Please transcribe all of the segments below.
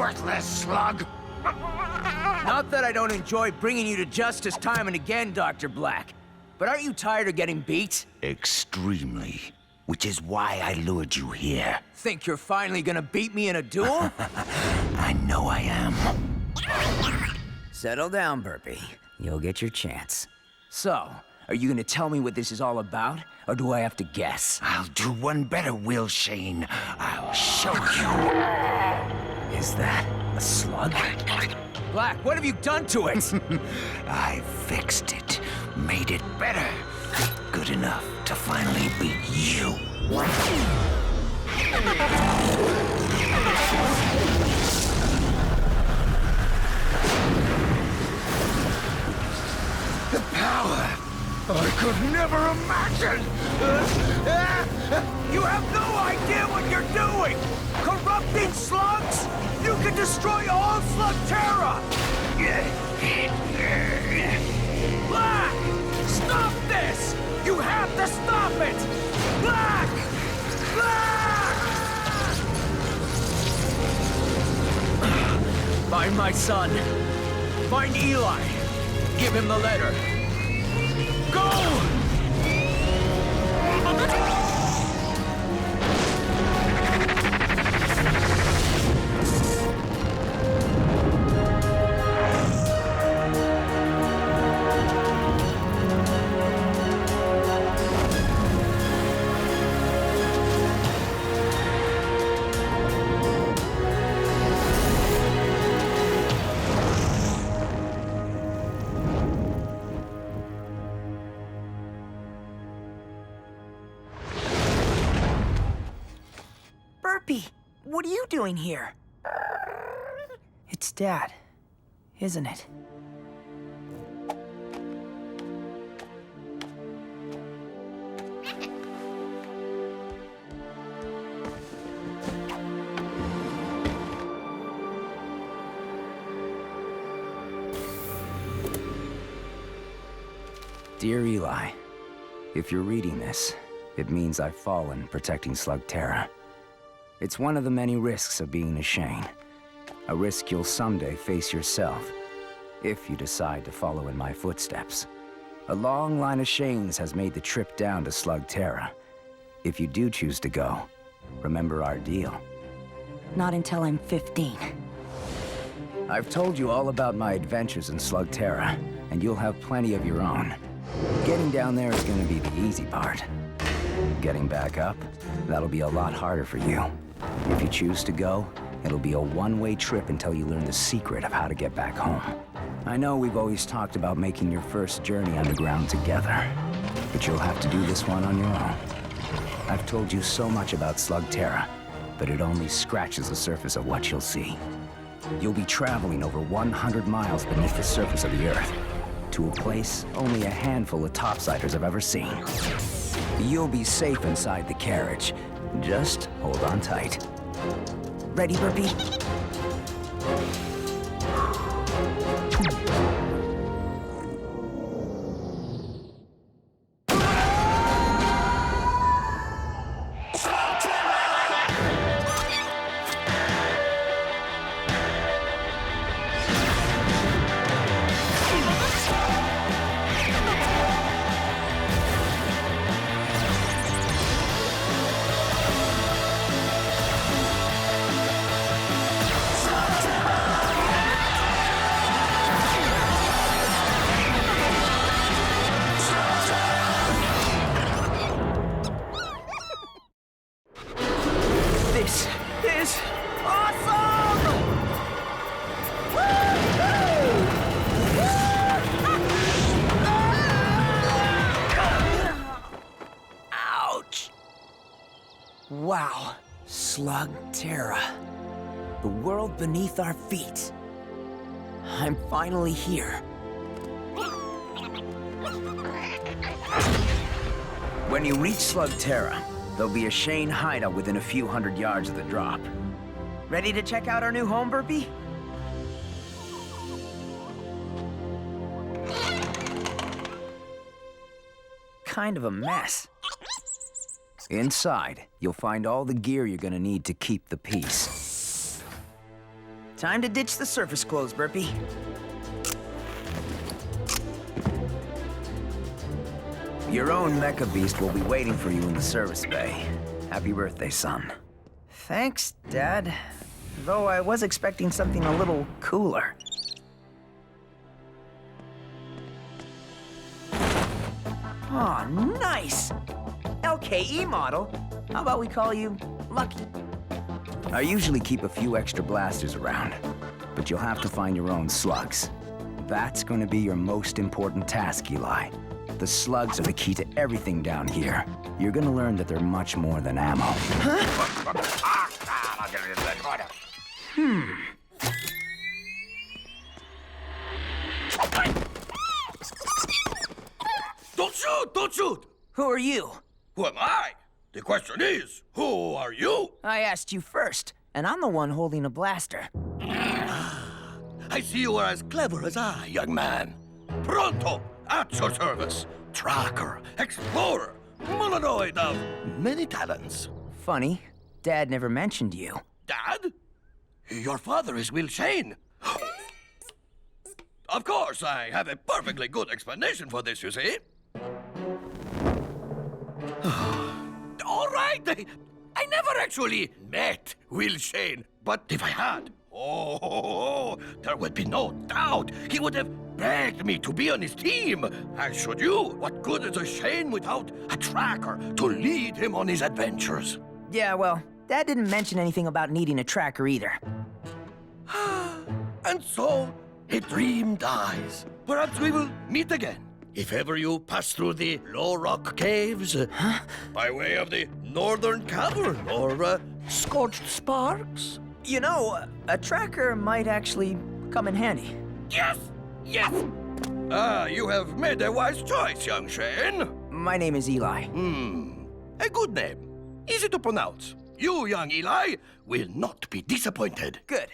worthless slug! Not that I don't enjoy bringing you to justice time and again, Dr. Blakk. But aren't you tired of getting beat? Extremely. Which is why I lured you here. Think you're finally gonna beat me in a duel? I know I am. Settle down, Burpee. You'll get your chance. So, are you gonna tell me what this is all about? Or do I have to guess? I'll do one better, Eli Shane. I'll show you. Is that a slug? Blakk, what have you done to it? I fixed it. Made it better. Good enough to finally beat you. The power I could never imagine! You have no idea what you're doing! Corrupting slugs? You can destroy all Slugterra! Blakk! Stop this! You have to stop it! Blakk! Blakk! Find my son. Find Eli. Give him the letter. Go! Burpee, what are you doing here? It's Dad, isn't it? Dear Eli, if you're reading this, it means I've fallen protecting Slugterra. It's one of the many risks of being a Shane. A risk you'll someday face yourself, if you decide to follow in my footsteps. A long line of Shanes has made the trip down to Slugterra. If you do choose to go, remember our deal. Not until I'm 15. I've told you all about my adventures in Slugterra, and you'll have plenty of your own. Getting down there is going to be the easy part. Getting back up, that'll be a lot harder for you. If you choose to go, it'll be a one-way trip until you learn the secret of how to get back home. I know we've always talked about making your first journey underground together, but you'll have to do this one on your own. I've told you so much about Slugterra, but it only scratches the surface of what you'll see. You'll be traveling over 100 miles beneath the surface of the Earth, to a place only a handful of topsiders have ever seen. You'll be safe inside the carriage. Just hold on tight. Ready, Burpee? This is awesome! Ouch! Wow, Slugterra. The world beneath our feet. I'm finally here. When you reach Slugterra, there'll be a Shane hideout within a few hundred yards of the drop. Ready to check out our new home, Burpee? Kind of a mess. Inside, you'll find all the gear you're gonna need to keep the peace. Time to ditch the surface clothes, Burpee. Your own mecha beast will be waiting for you in the service bay. Happy birthday, son. Thanks, Dad. Though I was expecting something a little cooler. Oh, nice! LKE model. How about we call you Lucky? I usually keep a few extra blasters around, but you'll have to find your own slugs. That's going to be your most important task, Eli. The slugs are the key to everything down here. You're going to learn that they're much more than ammo. Don't shoot! Don't shoot! Who are you? Who am I? The question is, who are you? I asked you first, and I'm the one holding a blaster. I see you are as clever as I, young man. Pronto, at your service. Tracker, explorer, mononoid of many talents. Funny, Dad never mentioned you. Dad? Your father is Will Shane. Of course, I have a perfectly good explanation for this, you see. All right, I never actually met Will Shane, but if I had, there would be no doubt he would have begged me to be on his team. As should you. What good is a Shane without a tracker to lead him on his adventures? Yeah, well, Dad didn't mention anything about needing a tracker either. And so, a dream dies. Perhaps we will meet again. If ever you pass through the low rock caves, by way of the northern cavern, or scorched sparks. You know, a tracker might actually come in handy. Yes! Yes! You have made a wise choice, young Shane. My name is Eli. A good name. Easy to pronounce. You, young Eli, will not be disappointed. Good.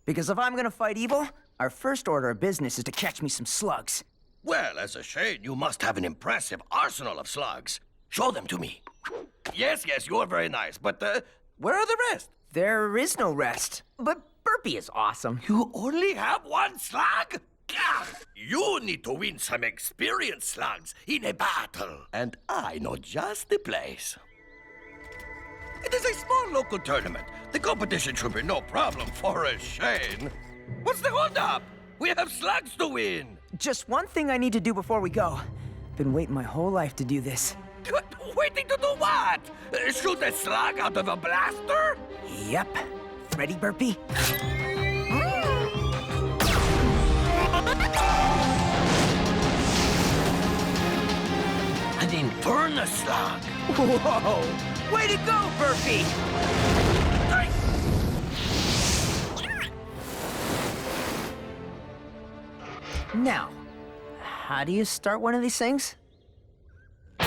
Because if I'm gonna fight evil, our first order of business is to catch me some slugs. Well, as a Shane, you must have an impressive arsenal of slugs. Show them to me. Yes, you are very nice, but where are the rest? There is no rest. But Burpee is awesome. You only have one slug? Gah! You need to win some experienced slugs in a battle. And I know just the place. It is a small local tournament. The competition should be no problem for a Shane. What's the holdup? We have slugs to win. Just one thing I need to do before we go. Been waiting my whole life to do this. Waiting to do what? Shoot a slug out of a blaster? Yep. Ready, Burpee? An inferno slug. Whoa! Way to go, Burpee! Now, how do you start one of these things? A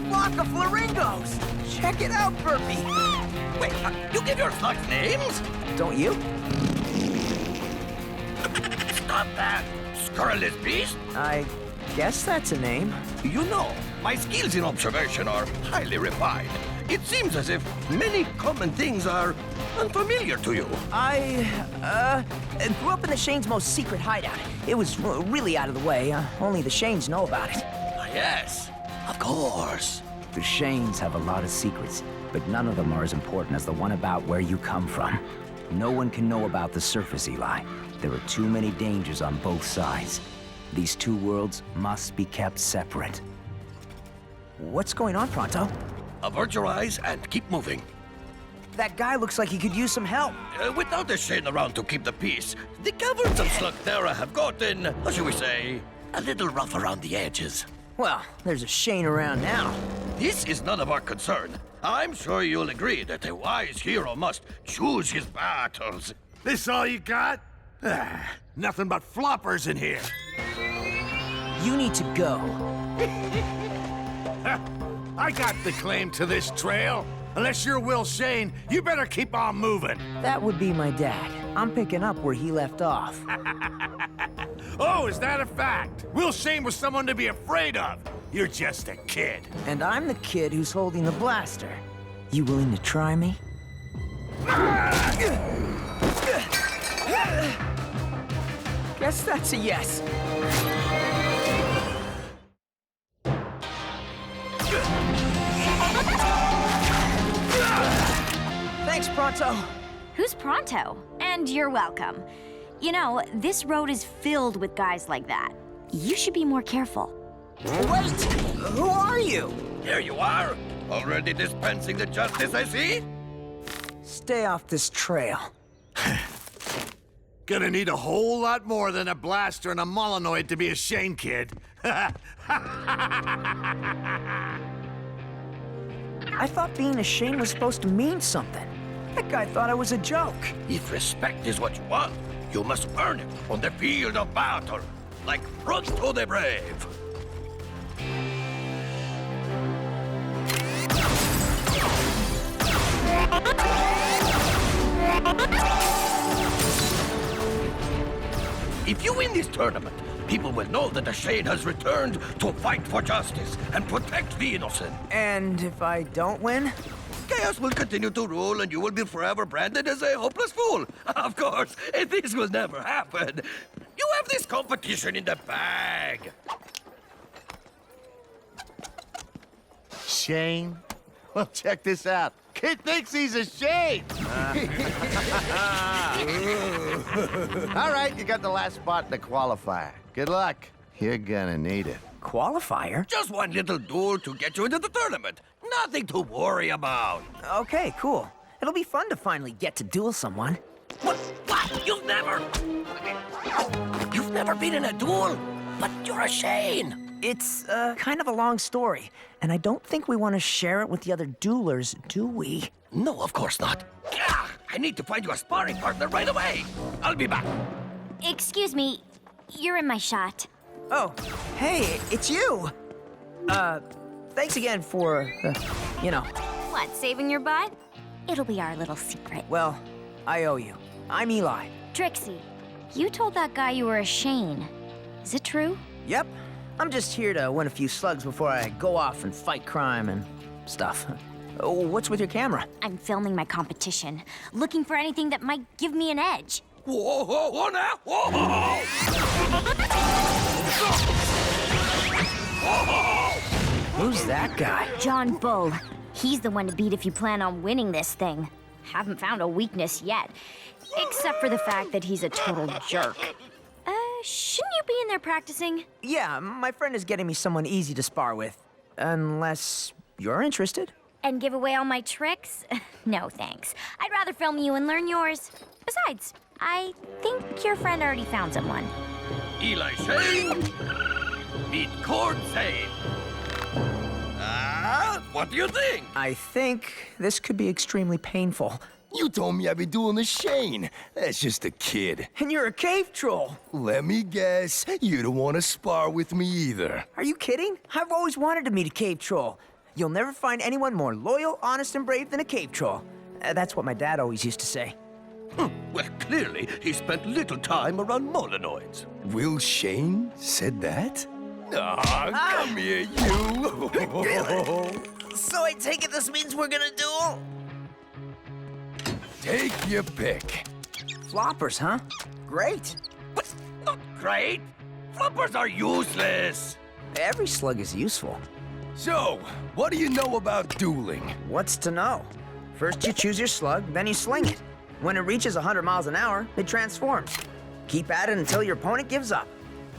flock of flamingos! Check it out, Burpee! Wait, you give your slugs names? Don't you? Stop that! Scurrilous beast! I guess that's a name. You know, my skills in observation are highly refined. It seems as if many common things are unfamiliar to you. I grew up in the Shane's most secret hideout. It was really out of the way. Only the Shanes know about it. Yes, of course. The Shanes have a lot of secrets, but none of them are as important as the one about where you come from. No one can know about the surface, Eli. There are too many dangers on both sides. These two worlds must be kept separate. What's going on, Pronto? Avert your eyes and keep moving. That guy looks like he could use some help. Without a Shane around to keep the peace, the caverns of Slugterra have gotten, how shall we say, a little rough around the edges. Well, there's a Shane around now. This is none of our concern. I'm sure you'll agree that a wise hero must choose his battles. This all you got? Nothing but floppers in here. You need to go. I got the claim to this trail. Unless you're Will Shane, you better keep on moving. That would be my dad. I'm picking up where he left off. Oh, is that a fact? Will Shane was someone to be afraid of. You're just a kid. And I'm the kid who's holding the blaster. You willing to try me? Guess that's a yes. Thanks, Pronto. Who's Pronto? And you're welcome. You know, this road is filled with guys like that. You should be more careful. Wait! Who are you? Here you are, already dispensing the justice, I see. Stay off this trail. Gonna need a whole lot more than a blaster and a Molinoid to be a Shane kid. I thought being a Shane was supposed to mean something. That guy thought I was a joke. If respect is what you want, you must earn it on the field of battle, like fruit to the brave. If you win this tournament, people will know that the Shane has returned to fight for justice and protect the innocent. And if I don't win? Chaos will continue to rule and you will be forever branded as a hopeless fool. Of course, this will never happen. You have this competition in the bag. Shane? Well, check this out. Kid thinks he's a Shane. All right, you got the last spot in the qualifier. Good luck. You're gonna need it. Qualifier? Just one little duel to get you into the tournament. Nothing to worry about. Okay, cool. It'll be fun to finally get to duel someone. What? You've never been in a duel? But you're a Shane. It's, kind of a long story, and I don't think we want to share it with the other duelers, do we? No, of course not. Gah! I need to find you a sparring partner right away. I'll be back. Excuse me, you're in my shot. Oh, hey, it's you! Thanks again for, you know. What, saving your butt? It'll be our little secret. Well, I owe you. I'm Eli. Trixie, you told that guy you were a Shane. Is it true? Yep. I'm just here to win a few slugs before I go off and fight crime and stuff. What's with your camera? I'm filming my competition, looking for anything that might give me an edge. Whoa, whoa, whoa, now! Whoa! Who's that guy? John Bull. He's the one to beat if you plan on winning this thing. Haven't found a weakness yet, except for the fact that he's a total jerk. Shouldn't you be in there practicing? Yeah, my friend is getting me someone easy to spar with. Unless you're interested. And give away all my tricks? No, thanks. I'd rather film you and learn yours. Besides, I think your friend already found someone. Eli Shane, beat Cord Zane. What do you think? I think this could be extremely painful. You told me I'd be dueling the Shane. That's just a kid. And you're a cave troll. Let me guess, you don't want to spar with me either. Are you kidding? I've always wanted to meet a cave troll. You'll never find anyone more loyal, honest, and brave than a cave troll. That's what my dad always used to say. Well, clearly, he spent little time around Molinoids. Will Shane said that? Come here, you. So I take it this means we're gonna duel? Take your pick. Floppers, huh? Great. But not great. Floppers are useless. Every slug is useful. So, what do you know about dueling? What's to know? First you choose your slug, then you sling it. When it reaches 100 miles an hour, it transforms. Keep at it until your opponent gives up.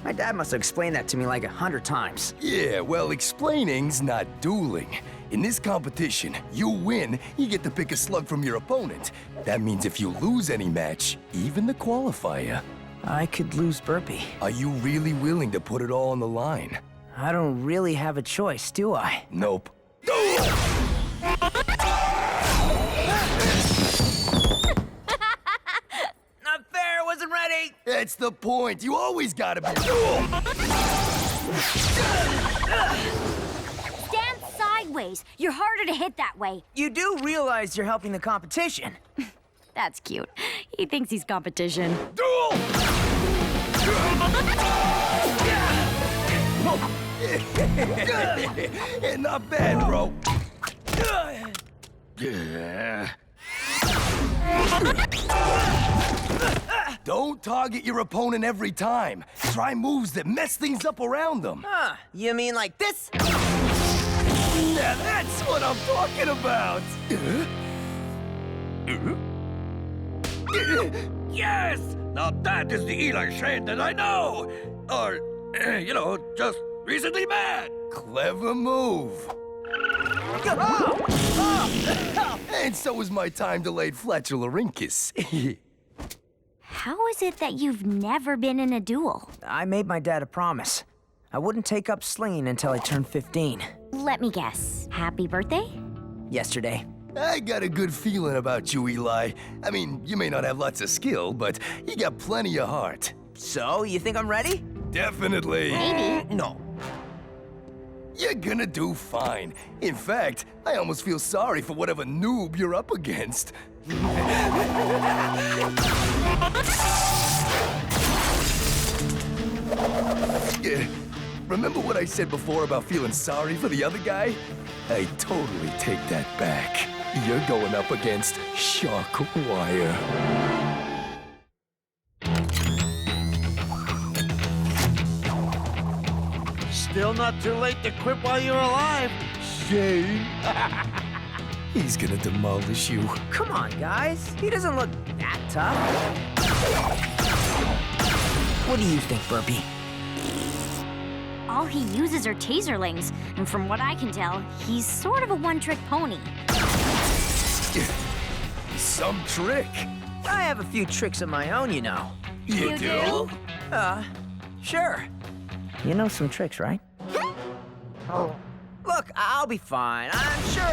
My dad must have explained that to me like 100 times. Yeah, well, explaining's not dueling. In this competition, you win, you get to pick a slug from your opponent. That means if you lose any match, even the qualifier. I could lose Burpee. Are you really willing to put it all on the line? I don't really have a choice, do I? Nope. Not fair, wasn't ready! That's the point. You always gotta be. Stand sideways. You're harder to hit that way. You do realize you're helping the competition. That's cute. He thinks he's competition. Duel! Not bad, bro. Don't target your opponent every time. Try moves that mess things up around them. Huh, you mean like this? Now that's what I'm talking about. Yes! Now that is the Eli Shane that I know! Or, just recently met! Clever move. And so is my time-delayed flatularincus. How is it that you've never been in a duel? I made my dad a promise. I wouldn't take up slinging until I turned 15. Let me guess. Happy birthday? Yesterday. I got a good feeling about you, Eli. I mean, you may not have lots of skill, but you got plenty of heart. So, you think I'm ready? Definitely. Maybe. No. You're gonna do fine. In fact, I almost feel sorry for whatever noob you're up against. Remember what I said before about feeling sorry for the other guy? I totally take that back. You're going up against Shark Wire. Still not too late to quit while you're alive, Shane. He's gonna demolish you. Come on, guys. He doesn't look that tough. What do you think, Burpee? All he uses are taserlings, and from what I can tell, he's sort of a one-trick pony. Some trick. I have a few tricks of my own, you know. You do? Sure. You know some tricks, right? Look, I'll be fine. I'm sure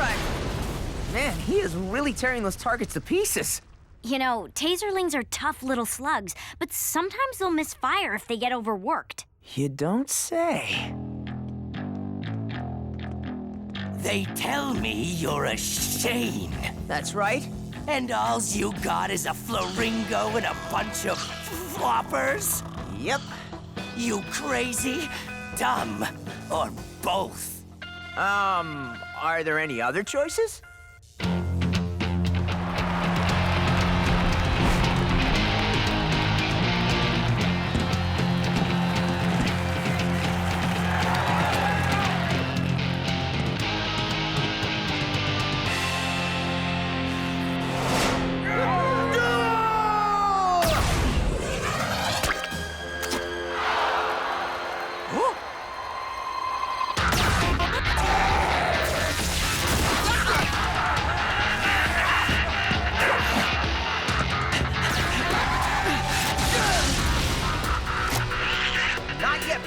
Man, he is really tearing those targets to pieces. You know, taserlings are tough little slugs, but sometimes they'll misfire if they get overworked. You don't say. They tell me you're a Shane. That's right. And all's you got is a flaringo and a bunch of floppers? Yep. You crazy, dumb, or both? Are there any other choices?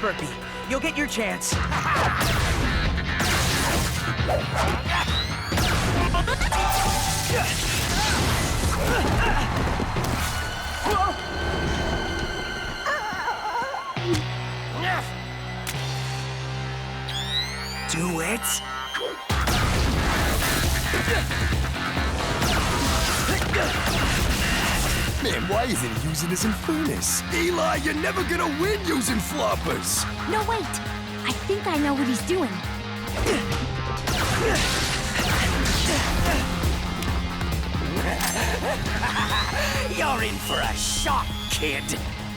Burpee, you'll get your chance. Do it. Man, why isn't he using his Infernus? Eli, you're never gonna win using floppers! No, wait! I think I know what he's doing. You're in for a shock, kid.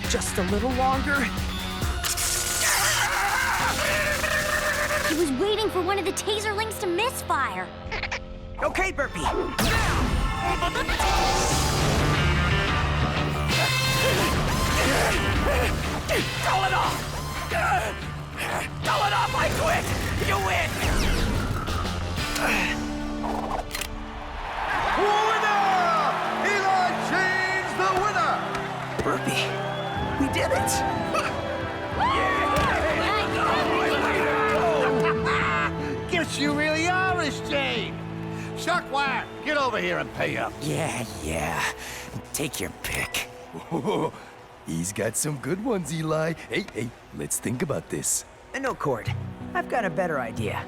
Just a little longer. He was waiting for one of the taserlings to misfire. Okay, Burpee. Call it off! Call it off, I quit! You win! Winner! Eli Shane's the winner! Burpee, we did it! Guess you really are a Shane! Shockwire, get over here and pay up. Yeah. Take your pick. He's got some good ones, Eli. Hey, let's think about this. No, Cord. I've got a better idea.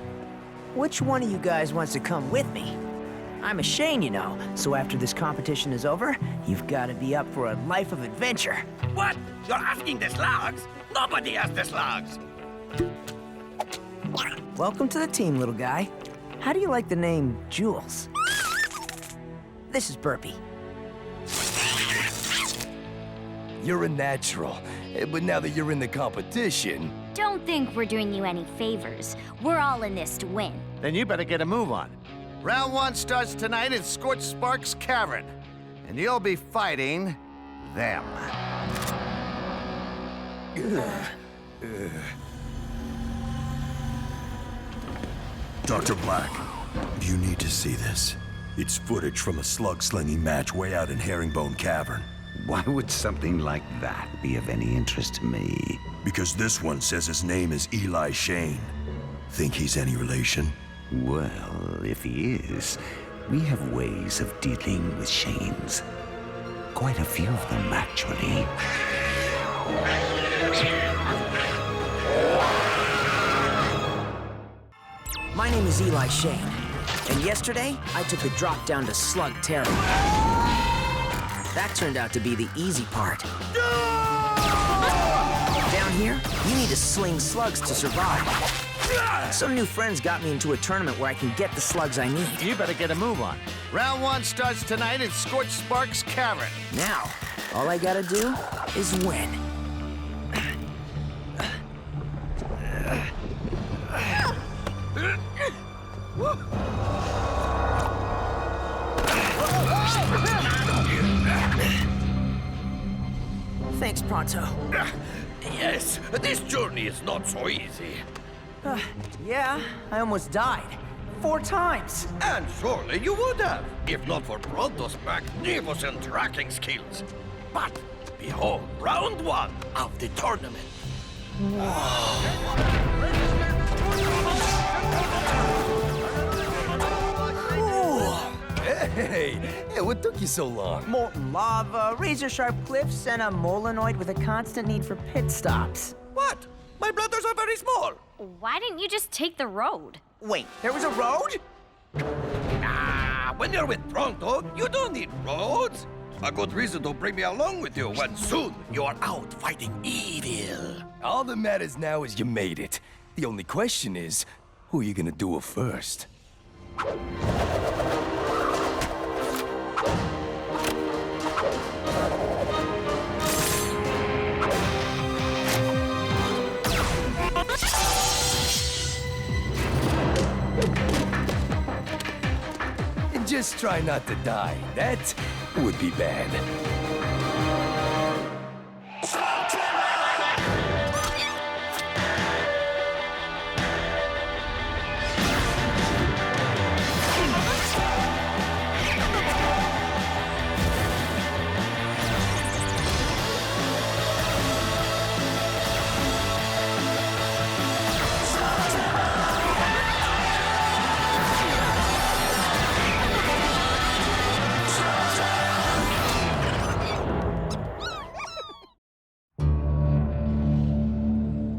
Which one of you guys wants to come with me? I'm a Shane, you know, so after this competition is over, you've got to be up for a life of adventure. What? You're asking the slugs? Nobody has the slugs. Welcome to the team, little guy. How do you like the name Jules? This is Burpee. You're a natural. But now that you're in the competition... Don't think we're doing you any favors. We're all in this to win. Then you better get a move on. Round 1 starts tonight in Scorched Spark's cavern. And you'll be fighting them. Dr. Blakk, you need to see this. It's footage from a slug-slinging match way out in Herringbone Cavern. Why would something like that be of any interest to me? Because this one says his name is Eli Shane. Think he's any relation? Well, if he is, we have ways of dealing with Shanes. Quite a few of them, actually. My name is Eli Shane, and yesterday I took the drop down to Slugterra. That turned out to be the easy part. Down here, you need to sling slugs to survive. Some new friends got me into a tournament where I can get the slugs I need. You better get a move on. Round 1 starts tonight in Scorched Spark's cavern. Now, all I gotta do is win. Thanks, Pronto. Yes, this journey is not so easy. Yeah, I almost died. 4 times. And surely you would have, if not for Pronto's magnificent tracking skills. But behold, round 1 of the tournament. Hey, what took you so long? Molten lava, razor-sharp cliffs, and a molenoid with a constant need for pit stops. What? My bladders are very small. Why didn't you just take the road? Wait, there was a road? When you're with Pronto, you don't need roads. A good reason to bring me along with you when soon you are out fighting evil. All that matters now is you made it. The only question is, who are you gonna duel first? Just try not to die. That would be bad.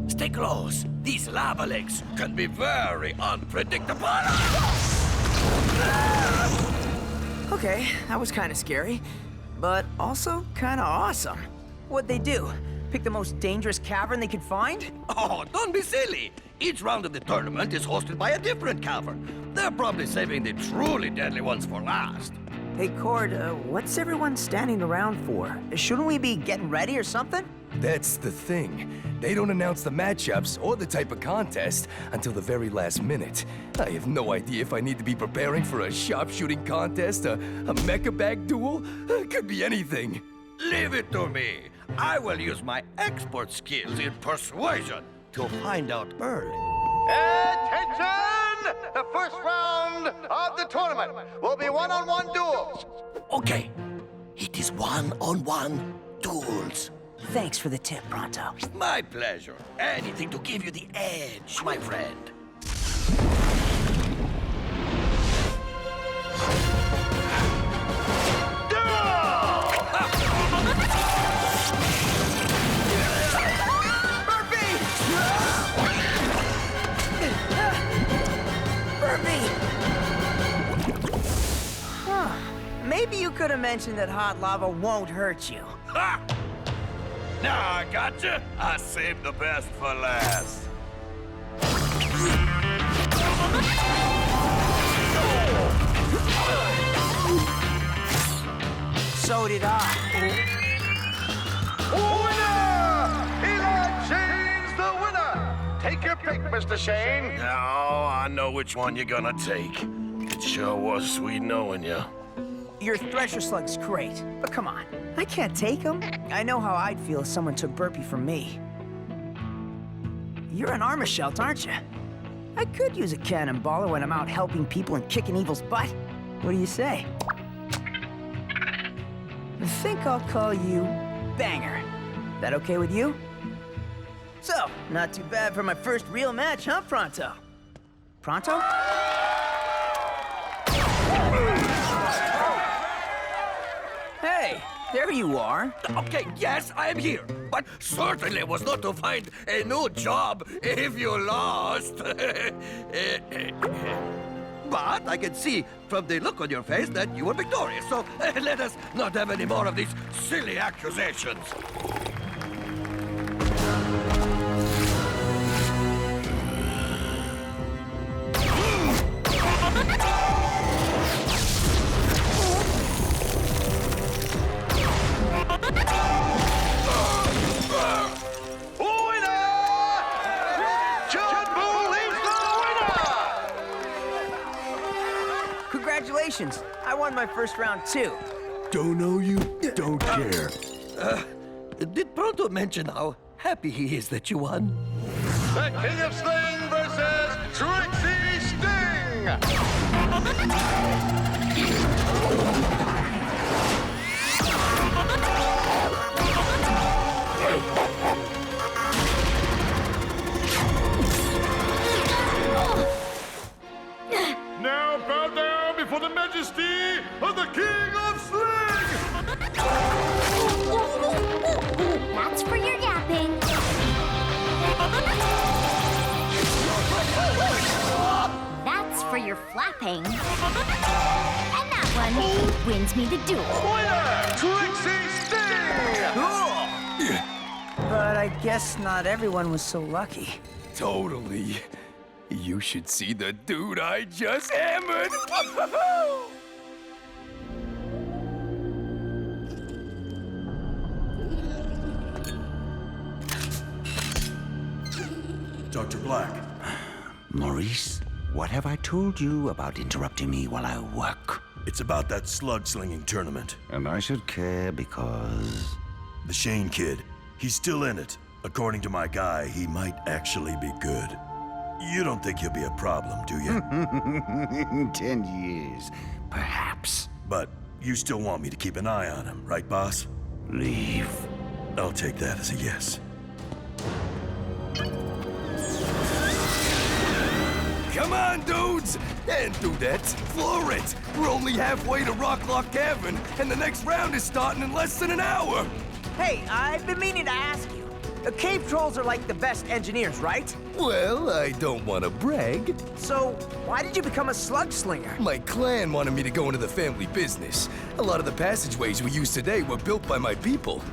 Stay close. These lava lakes can be very unpredictable. Okay, that was kind of scary, but also kind of awesome. What'd they do? Pick the most dangerous cavern they could find? Oh, don't be silly. Each round of the tournament is hosted by a different cavern. They're probably saving the truly deadly ones for last. Hey, Cord, what's everyone standing around for? Shouldn't we be getting ready or something? That's the thing. They don't announce the matchups or the type of contest until the very last minute. I have no idea if I need to be preparing for a sharpshooting contest, a mecha bag duel. Could be anything. Leave it to me. I will use my expert skills in persuasion to find out early. Attention! The first round of the tournament will be one-on-one duels. Okay, it is one-on-one duels. Thanks for the tip, Pronto. My pleasure. Anything to give you the edge, my friend. Maybe you could have mentioned that hot lava won't hurt you. Ha! Now I gotcha. I saved the best for last. So did I. Eli Shane's the winner! Take your pick, Mr. Shane. Oh, I know which one you're gonna take. It sure was sweet knowing you. Your Thresher Slug's great, but come on. I can't take him. I know how I'd feel if someone took Burpee from me. You're an armor shelt, aren't you? I could use a cannonballer when I'm out helping people and kicking evil's butt. What do you say? I think I'll call you Banger. That okay with you? So, not too bad for my first real match, huh, Pronto? Pronto? Hey, there you are. Okay, yes, I am here. But certainly was not to find a new job if you lost. But I can see from the look on your face that you were victorious. So let us not have any more of these silly accusations. Congratulations! I won my first round too. Don't know you, don't care. Did Pronto mention how happy he is that you won? The King of Sling versus Trixie Sting! Now bow down before the majesty of the King of Sling! That's for your yapping. That's for your flapping. And that one wins me the duel. Trixie Sting! Cool! But I guess not everyone was so lucky. Totally. You should see the dude I just hammered. Dr. Blakk. Maurice, what have I told you about interrupting me while I work? It's about that slug-slinging tournament. And I should care because... The Shane kid, he's still in it. According to my guy, he might actually be good. You don't think he'll be a problem, do you? In 10 years, perhaps. But you still want me to keep an eye on him, right, boss? Leave. I'll take that as a yes. Come on, dudes! And do that. Floor it! We're only halfway to Rocklock Cavern, and the next round is starting in less than an hour! Hey, I've been meaning to ask you. Cave trolls are like the best engineers, right? Well, I don't want to brag. So, why did you become a slug slinger? My clan wanted me to go into the family business. A lot of the passageways we use today were built by my people.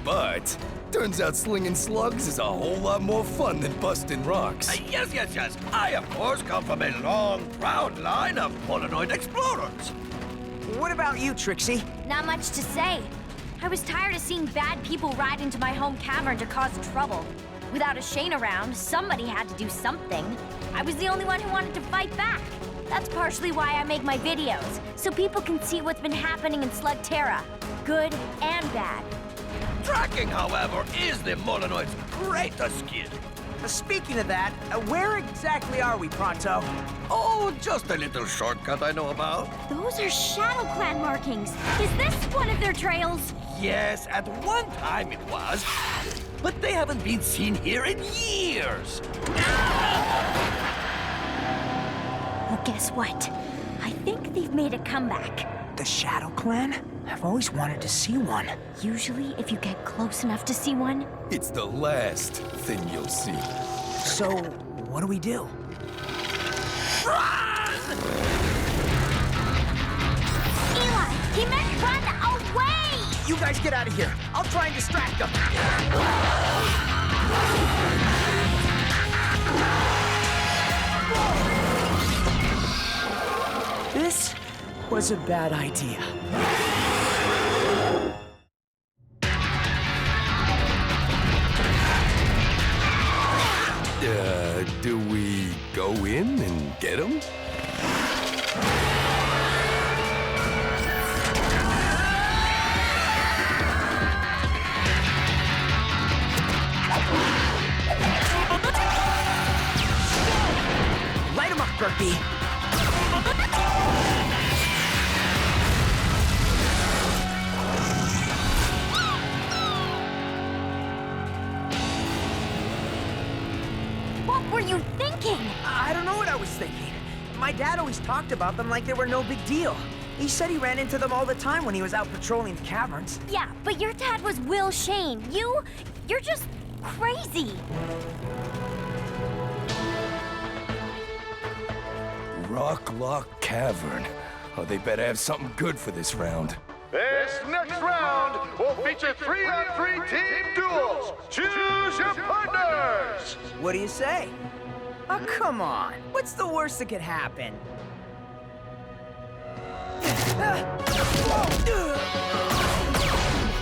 But, turns out slinging slugs is a whole lot more fun than busting rocks. Yes. I, of course, come from a long, proud line of Molonoid explorers. What about you, Trixie? Not much to say. I was tired of seeing bad people ride into my home cavern to cause trouble. Without a Shane around, somebody had to do something. I was the only one who wanted to fight back. That's partially why I make my videos, so people can see what's been happening in Slugterra, good and bad. Tracking, however, is the Molonoid's greatest skill. Speaking of that, where exactly are we, Pronto? Oh, just a little shortcut I know about. Those are Shadow Clan markings. Is this one of their trails? Yes, at one time it was, but they haven't been seen here in years. Well, guess what? I think they've made a comeback. The Shadow Clan? I've always wanted to see one. Usually, if you get close enough to see one, It's the last thing you'll see. So, what do we do? Eli, he meant run away! You guys get out of here. I'll try and distract them. This was a bad idea. go in and get him? Light him up, Burpee. What were you thinking? I don't know what I was thinking. My dad always talked about them like they were no big deal. He said he ran into them all the time when he was out patrolling the caverns. Yeah, but your dad was Will Shane. You're just crazy. Rock Lock Cavern. Oh, they better have something good for this round. This next round will feature 3-on-3 team duels. Choose your partners. What do you say? Oh, come on. What's the worst that could happen?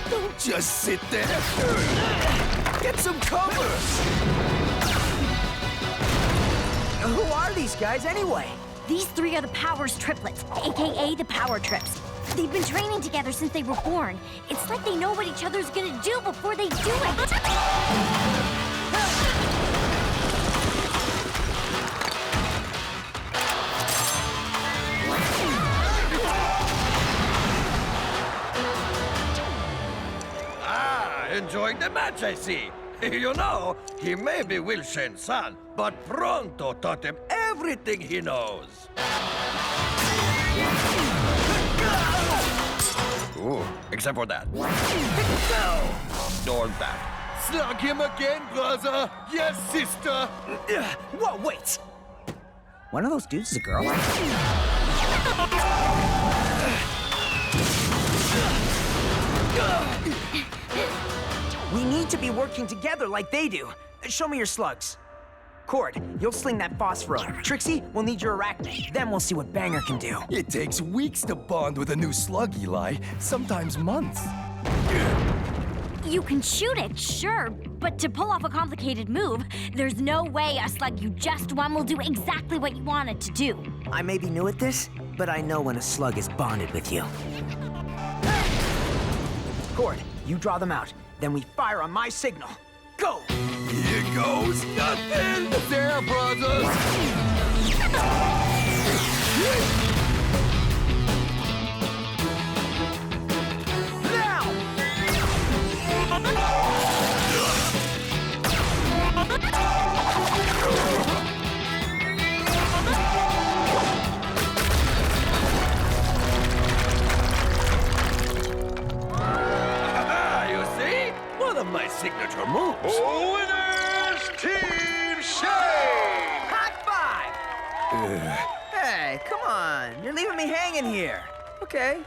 Don't just sit there. Get some cover. Who are these guys anyway? These three are the Powers triplets, aka the Power Trips. They've been training together since they were born. It's like they know what each other's gonna do before they do it. Enjoying the match, I see. You know, he may be Will Shane's son, but Pronto taught him everything he knows. Ooh, except for that. Or that. Slug him again, brother. Yes, sister. Whoa, wait. One of those dudes is a girl? We need to be working together like they do. Show me your slugs. Cord, you'll sling that phosphor. Trixie, we'll need your arachnid. Then we'll see what Banger can do. It takes weeks to bond with a new slug, Eli. Sometimes months. You can shoot it, sure, but to pull off a complicated move, there's no way a slug you just won will do exactly what you want it to do. I may be new at this, but I know when a slug is bonded with you. Cord, you draw them out. Then we fire on my signal. Go! Here goes nothing! There, brothers! Now! You see? One of my signature moves. Winners, Team Shane! High five! Hey, come on. You're leaving me hanging here. Okay,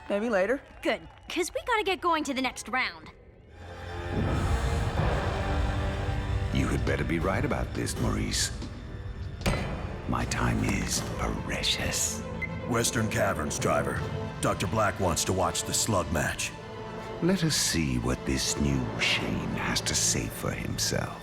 maybe later. Good, because we gotta get going to the next round. You had better be right about this, Maurice. My time is precious. Western Caverns, driver. Dr. Blakk wants to watch the slug match. Let us see what this new Shane has to say for himself.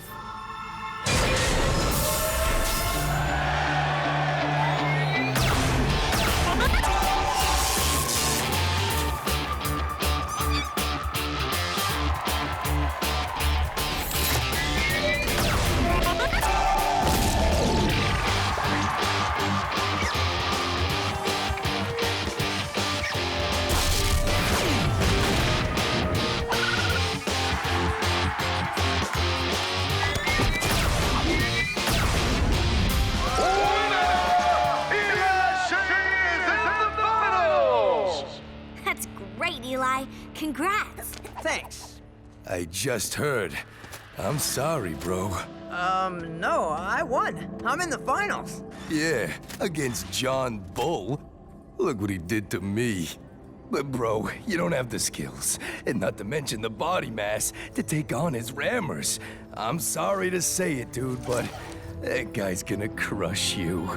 Eli. Congrats. Thanks. I just heard. I'm sorry, bro. No, I won. I'm in the finals. Yeah, against John Bull. Look what he did to me. But bro, you don't have the skills, and not to mention the body mass, to take on his rammers. I'm sorry to say it, dude, but that guy's gonna crush you.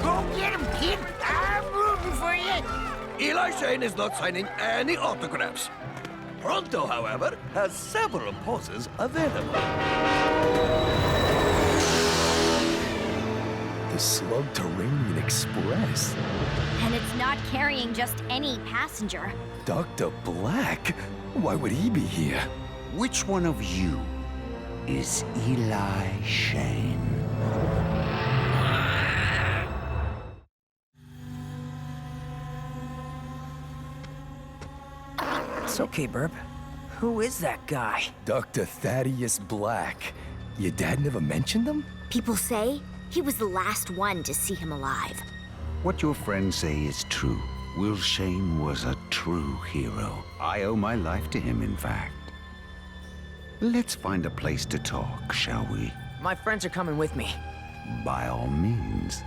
Go get him, kid. I'm rooting for you. Eli Shane is not signing any autographs. Pronto, however, has several poses available. The Slugterranian Express? And it's not carrying just any passenger. Dr. Blakk? Why would he be here? Which one of you is Eli Shane? It's okay, Burp. Who is that guy? Dr. Thaddeus Blakk. Your dad never mentioned him? People say he was the last one to see him alive. What your friends say is true. Will Shane was a true hero. I owe my life to him, in fact. Let's find a place to talk, shall we? My friends are coming with me. By all means.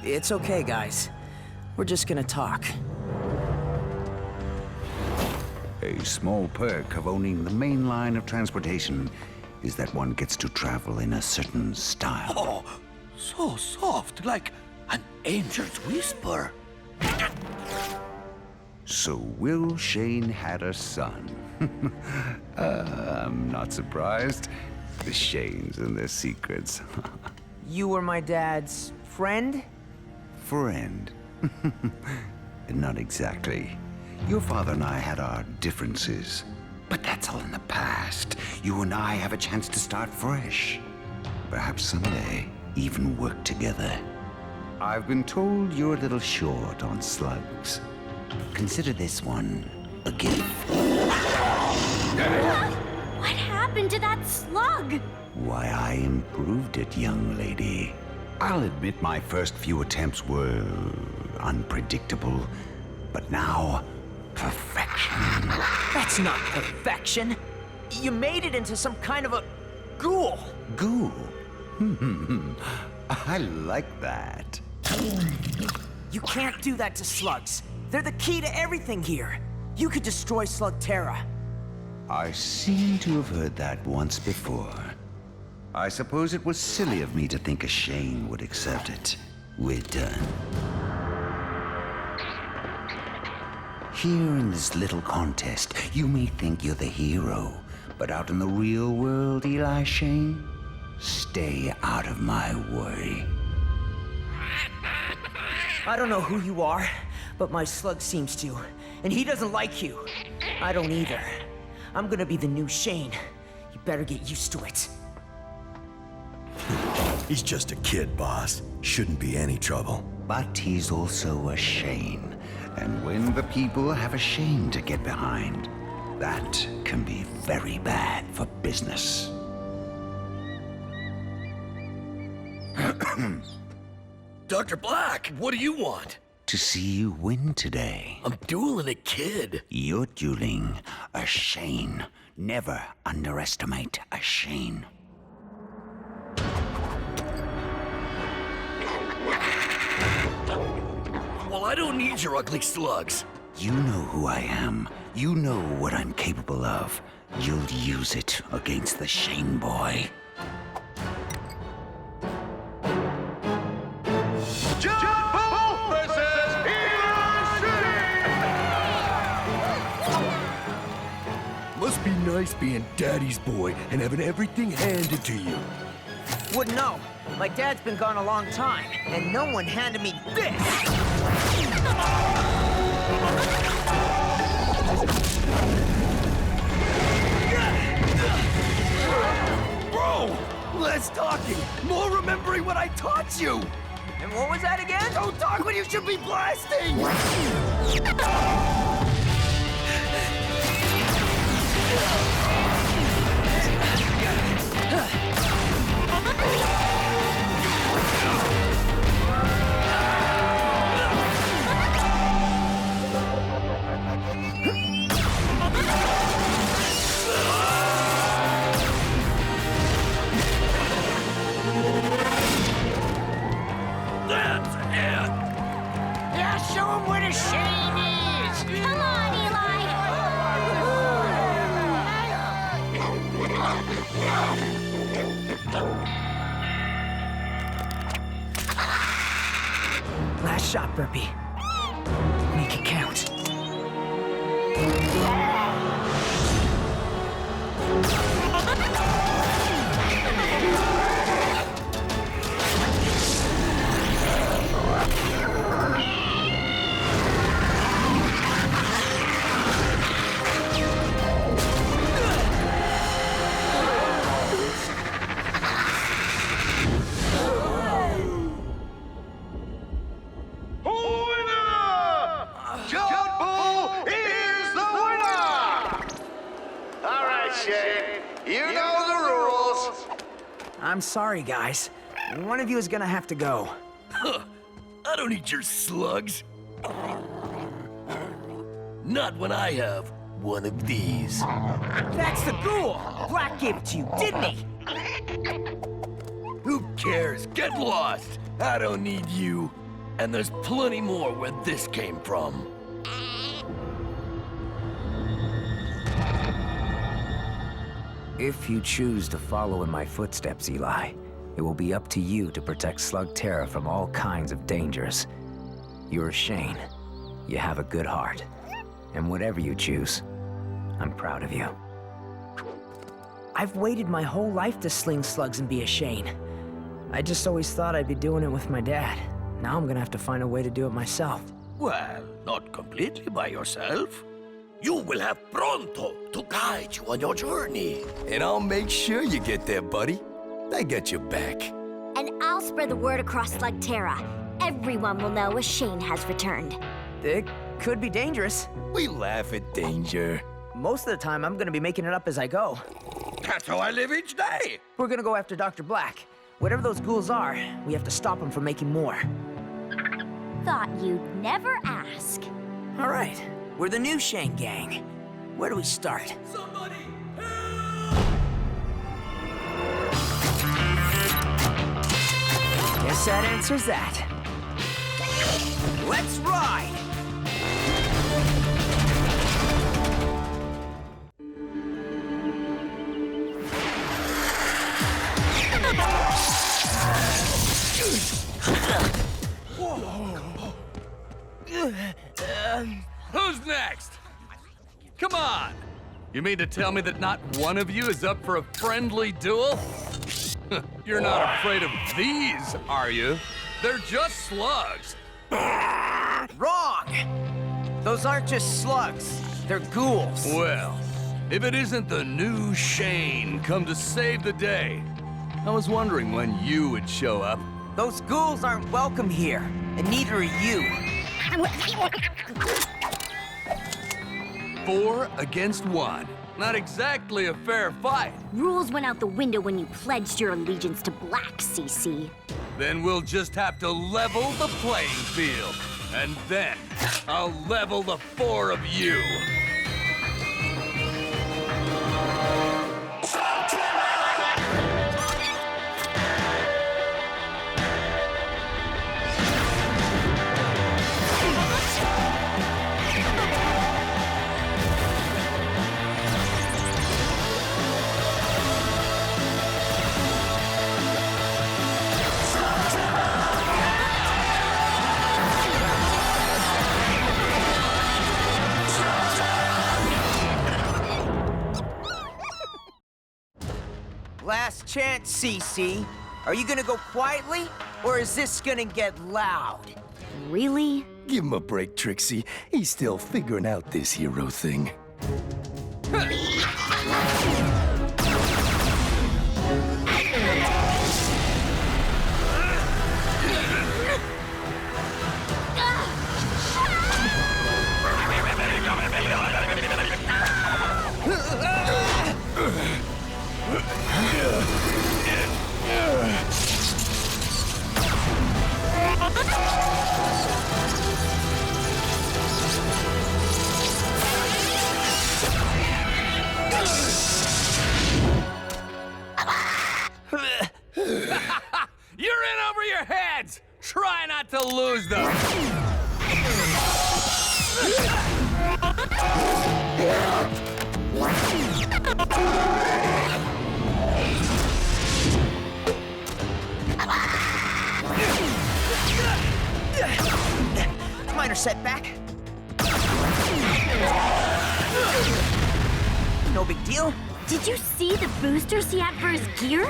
It's okay, guys. We're just gonna talk. A small perk of owning the main line of transportation is that one gets to travel in a certain style. Oh, so soft, like an angel's whisper. So Will Shane had a son. I'm not surprised. The Shanes and their secrets. You were my dad's friend? Friend? Not exactly. Your father and I had our differences. But that's all in the past. You and I have a chance to start fresh. Perhaps someday, even work together. I've been told you're a little short on slugs. Consider this one a gift. What happened to that slug? Why, I improved it, young lady. I'll admit my first few attempts were unpredictable, but now, perfection. That's not perfection. You made it into some kind of a ghoul. Ghoul? I like that. You can't do that to slugs. They're the key to everything here. You could destroy Slugterra. I seem to have heard that once before. I suppose it was silly of me to think a Shane would accept it. We're done. Here in this little contest, you may think you're the hero, but out in the real world, Eli Shane, stay out of my way. I don't know who you are, but my slug seems to. And he doesn't like you. I don't either. I'm gonna be the new Shane. You better get used to it. He's just a kid, boss. Shouldn't be any trouble. But he's also a Shane. And when the people have a Shane to get behind, that can be very bad for business. Dr. Blakk, what do you want? To see you win today. I'm dueling a kid. You're dueling a Shane. Never underestimate a Shane. Well, I don't need your ugly slugs. You know who I am. You know what I'm capable of. You'll use it against the Shane boy. Must be nice being daddy's boy and having everything handed to you. Wouldn't know. My dad's been gone a long time, and no one handed me this! Bro! Less talking, more remembering what I taught you! And what was that again? Don't talk when you should be blasting! That's it! Yeah, show him where the Shane is! Come on, Eli! Last shot, Burpee. Make it count. I'm sorry, guys. One of you is gonna have to go. Huh. I don't need your slugs. Not when I have one of these. That's the duel! Blakk gave it to you, didn't he? Who cares? Get lost! I don't need you. And there's plenty more where this came from. If you choose to follow in my footsteps, Eli, it will be up to you to protect Slugterra from all kinds of dangers. You're Shane. You have a good heart. And whatever you choose, I'm proud of you. I've waited my whole life to sling slugs and be a Shane. I just always thought I'd be doing it with my dad. Now I'm gonna have to find a way to do it myself. Well, not completely by yourself. You will have Pronto to guide you on your journey. And I'll make sure you get there, buddy. I got your back. And I'll spread the word across Slugterra. Everyone will know a Shane has returned. It could be dangerous. We laugh at danger. Most of the time, I'm gonna be making it up as I go. That's how I live each day. We're gonna go after Dr. Blakk. Whatever those ghouls are, we have to stop them from making more. Thought you'd never ask. All right, we're the new Shane gang. Where do we start? Somebody Guess that answers that. Let's ride! Who's next? Come on! You mean to tell me that not one of you is up for a friendly duel? You're not afraid of these, are you? They're just slugs. Wrong! Those aren't just slugs. They're ghouls. Well, if it isn't the new Shane come to save the day, I was wondering when you would show up. Those ghouls aren't welcome here, and neither are you. 4 against 1. Not exactly a fair fight. Rules went out the window when you pledged your allegiance to Blakk, CC. Then we'll just have to level the playing field. And then I'll level the 4 of you. Last chance, CC. Are you gonna go quietly, or is this gonna get loud? Really? Give him a break, Trixie. He's still figuring out this hero thing. You're in over your heads! Try not to lose them! Minor setback. no big deal. Did you see the boosters he had for his gear?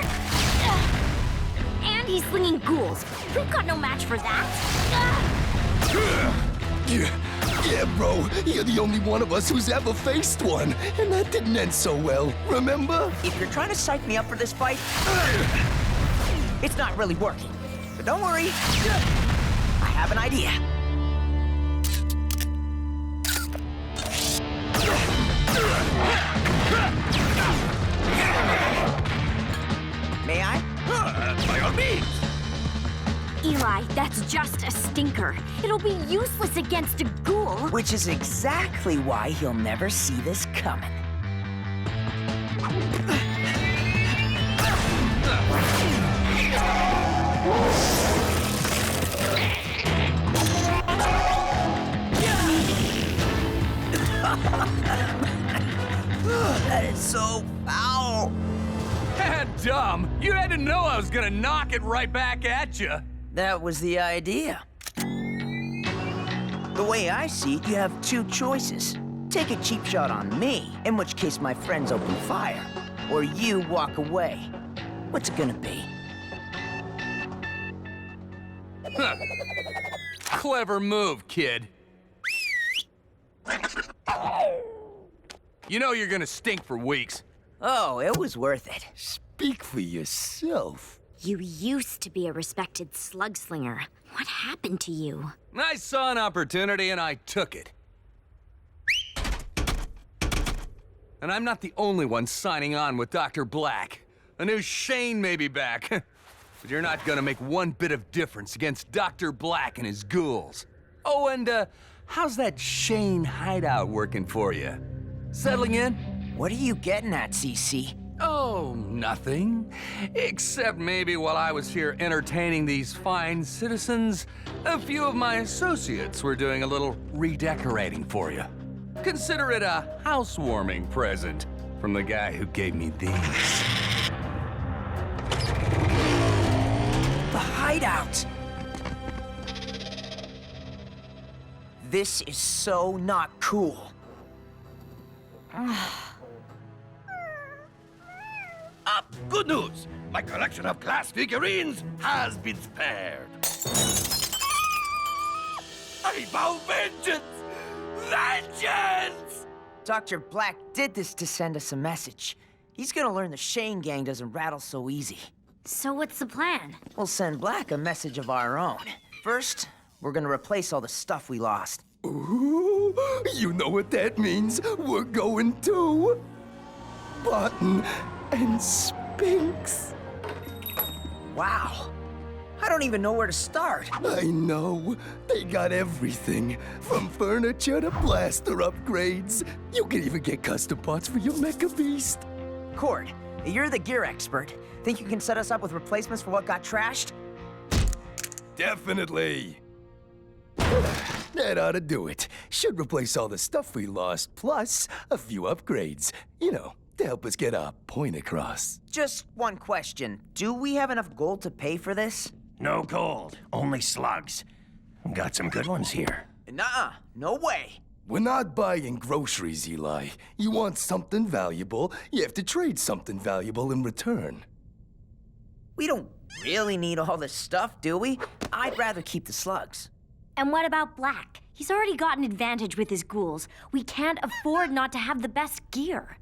And he's slinging ghouls. We've got no match for that. Yeah, bro, you're the only one of us who's ever faced one. And that didn't end so well, remember? If you're trying to psych me up for this fight, it's not really working. But don't worry, I have an idea. May I? By all means. Eli, that's just a stinker. It'll be useless against a ghoul. Which is exactly why he'll never see this coming. That is so foul. Dumb. You had to know I was gonna knock it right back at you. That was the idea. The way I see it, you have two choices. Take a cheap shot on me, in which case my friends open fire. Or you walk away. What's it gonna be? Huh. Clever move, kid. You know you're gonna stink for weeks. Oh, it was worth it. Speak for yourself. You used to be a respected slugslinger. What happened to you? I saw an opportunity and I took it. And I'm not the only one signing on with Dr. Blakk. A new Shane may be back. But you're not gonna make one bit of difference against Dr. Blakk and his ghouls. Oh, and how's that Shane hideout working for you? Settling in? What are you getting at, CC? Oh, nothing. Except maybe while I was here entertaining these fine citizens, a few of my associates were doing a little redecorating for you. Consider it a housewarming present from the guy who gave me these. The hideout! This is so not cool. Good news! My collection of glass figurines has been spared. I vow vengeance! Vengeance! Dr. Blakk did this to send us a message. He's gonna learn the Shane gang doesn't rattle so easy. So what's the plan? We'll send Blakk a message of our own. First, we're gonna replace all the stuff we lost. Ooh, you know what that means. We're going to Button and Spinks. Wow. I don't even know where to start. I know. They got everything. From furniture to blaster upgrades. You can even get custom parts for your Mecha Beast. Cord, you're the gear expert. Think you can set us up with replacements for what got trashed? Definitely. That ought to do it. Should replace all the stuff we lost, plus a few upgrades. You know, to help us get our point across. Just one question. Do we have enough gold to pay for this? No gold, only slugs. Got some good ones here. Nuh-uh, no way. We're not buying groceries, Eli. You want something valuable, you have to trade something valuable in return. We don't really need all this stuff, do we? I'd rather keep the slugs. And what about Blakk? He's already got an advantage with his ghouls. We can't afford not to have the best gear.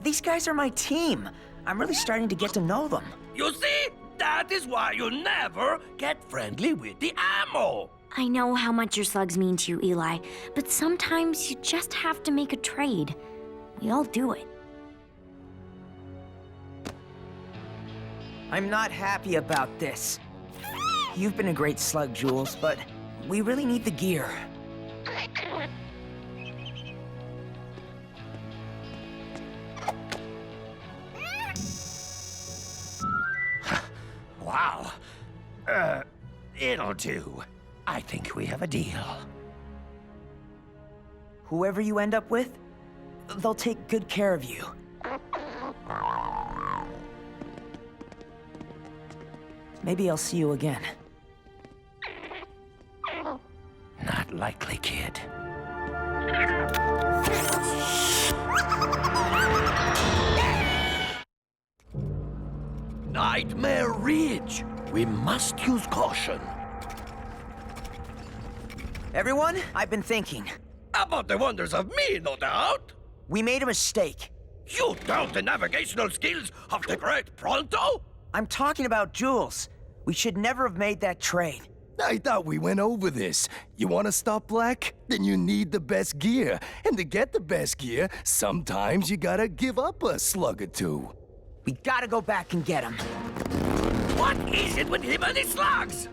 These guys are my team. I'm really starting to get to know them. You see? That is why you never get friendly with the ammo. I know how much your slugs mean to you, Eli, but sometimes you just have to make a trade. We all do it. I'm not happy about this. You've been a great slug, Jules, but we really need the gear. Wow. It'll do. I think we have a deal. Whoever you end up with, they'll take good care of you. Maybe I'll see you again. Not likely, kid. Nightmare Ridge. We must use caution. Everyone, I've been thinking. About the wonders of me, no doubt. We made a mistake. You doubt the navigational skills of the great Pronto? I'm talking about Jules. We should never have made that trade. I thought we went over this. You want to stop Blakk? Then you need the best gear. And to get the best gear, sometimes you gotta give up a slug or two. We gotta go back and get him. What is it with him and his slugs?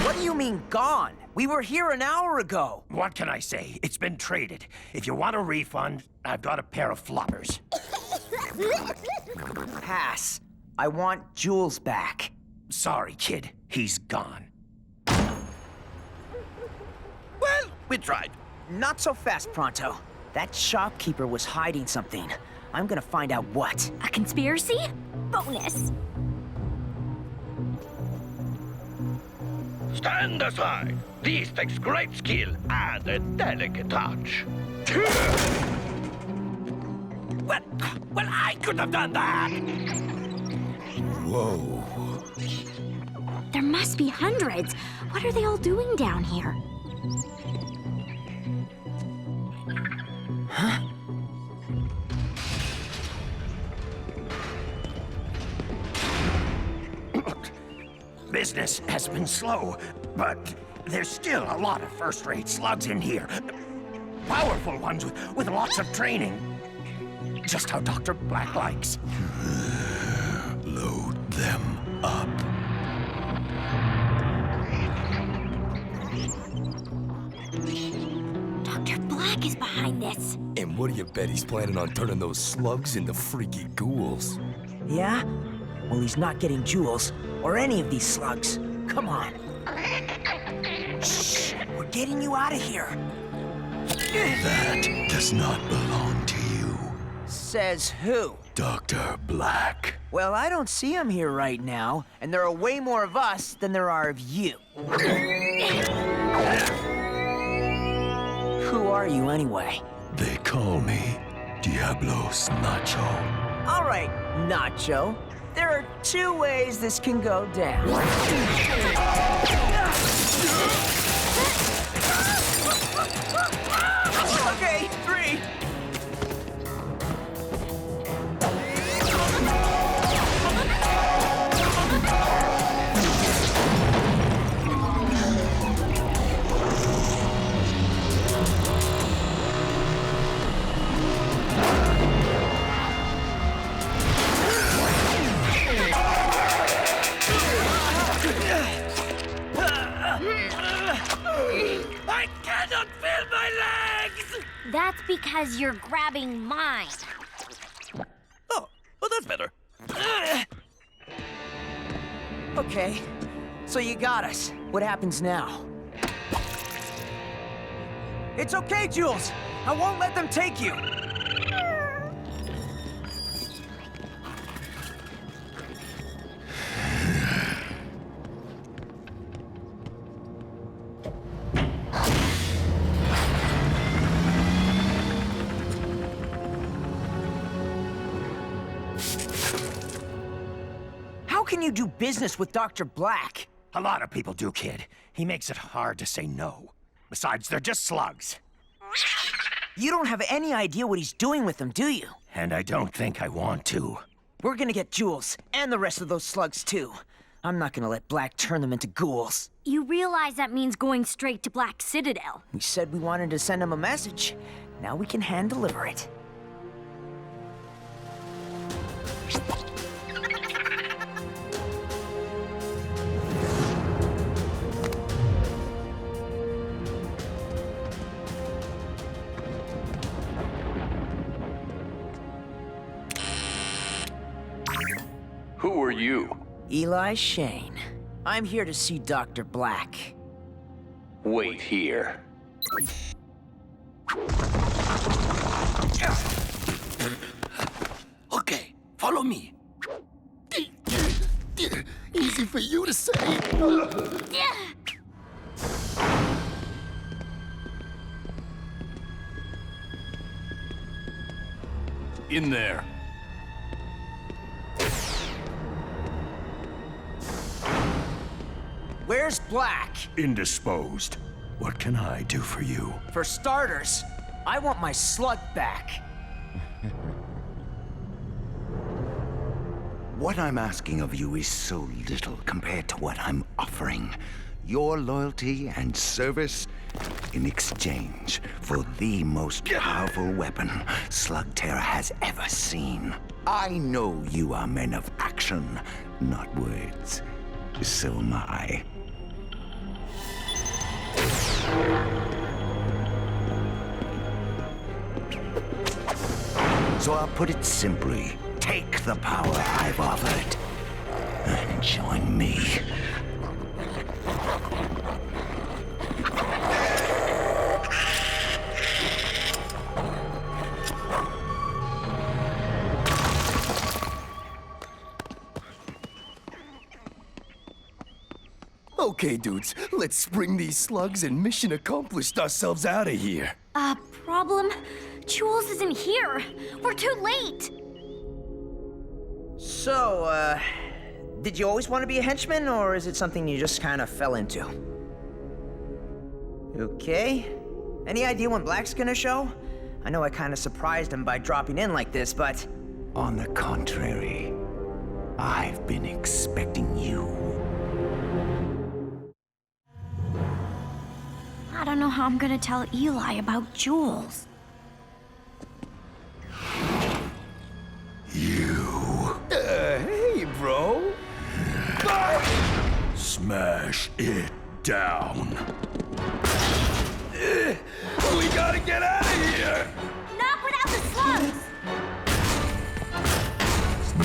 What do you mean, gone? We were here an hour ago. What can I say? It's been traded. If you want a refund, I've got a pair of floppers. Pass. I want Jules back. Sorry, kid. He's gone. Well, we tried. Not so fast, Pronto. That shopkeeper was hiding something. I'm gonna find out what. A conspiracy? Bonus. Stand aside. This takes great skill and a delicate touch. Well, I could have done that. Whoa. There must be hundreds. What are they all doing down here? Huh? Business has been slow, but there's still a lot of first-rate slugs in here. Powerful ones with lots of training. Just how Dr. Blakk likes. Load them up. Dr. Blakk is behind this. And what do you bet he's planning on turning those slugs into freaky ghouls? Yeah? Well, he's not getting Jules, or any of these slugs. Come on. Shh! We're getting you out of here. That does not belong to you. Says who? Dr. Blakk. Well, I don't see him here right now, and there are way more of us than there are of you. Who are you, anyway? They call me Diablos Nacho. All right, Nacho. There are two ways this can go down. Okay, 3. I cannot feel my legs! That's because you're grabbing mine. Oh, well, that's better. Okay, so you got us. What happens now? It's okay, Jules. I won't let them take you. How can you do business with Dr. Blakk? A lot of people do, kid. He makes it hard to say no. Besides, they're just slugs. You don't have any idea what he's doing with them, do you? And I don't think I want to. We're gonna get Jules, and the rest of those slugs, too. I'm not gonna let Blakk turn them into ghouls. You realize that means going straight to Black Citadel. We said we wanted to send him a message. Now we can hand-deliver it. Who are you? Eli Shane. I'm here to see Dr. Blakk. Wait here. Okay, follow me. Easy for you to say. in there. Where's Blakk? Indisposed. What can I do for you? For starters, I want my slug back. What I'm asking of you is so little compared to what I'm offering. Your loyalty and service in exchange for the most powerful weapon Slugterra has ever seen. I know you are men of action, not words. So am I. So I'll put it simply. Take the power I've offered and join me. Okay, dudes, let's spring these slugs and mission accomplished ourselves out of here. Problem? Jules isn't here. We're too late. So, did you always want to be a henchman, or is it something you just kind of fell into? Okay. Any idea when Black's gonna show? I know I kind of surprised him by dropping in like this, but... On the contrary, I've been expecting you. I don't know how I'm gonna tell Eli about Jules. Hey, bro. Smash it down. We gotta get out of here. Not without the slugs!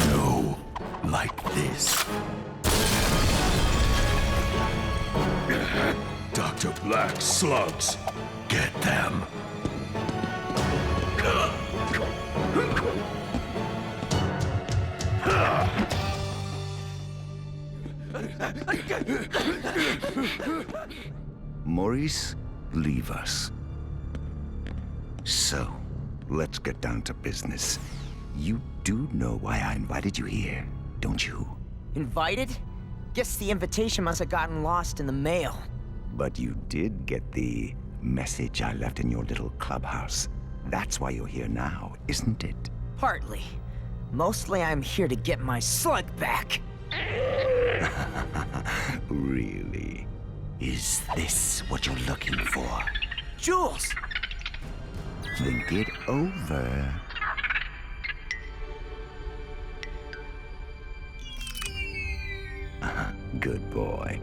No, like this. Dr. Blakk slugs. Get them. Maurice, leave us. So, let's get down to business. You do know why I invited you here, don't you? Invited? Guess the invitation must have gotten lost in the mail. But you did get the message I left in your little clubhouse. That's why you're here now, isn't it? Partly. Mostly I'm here to get my slug back. Really? Is this what you're looking for? Jules! Think it over. Good boy.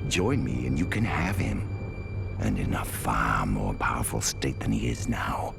Join me and you can have him. And in a far more powerful state than he is now.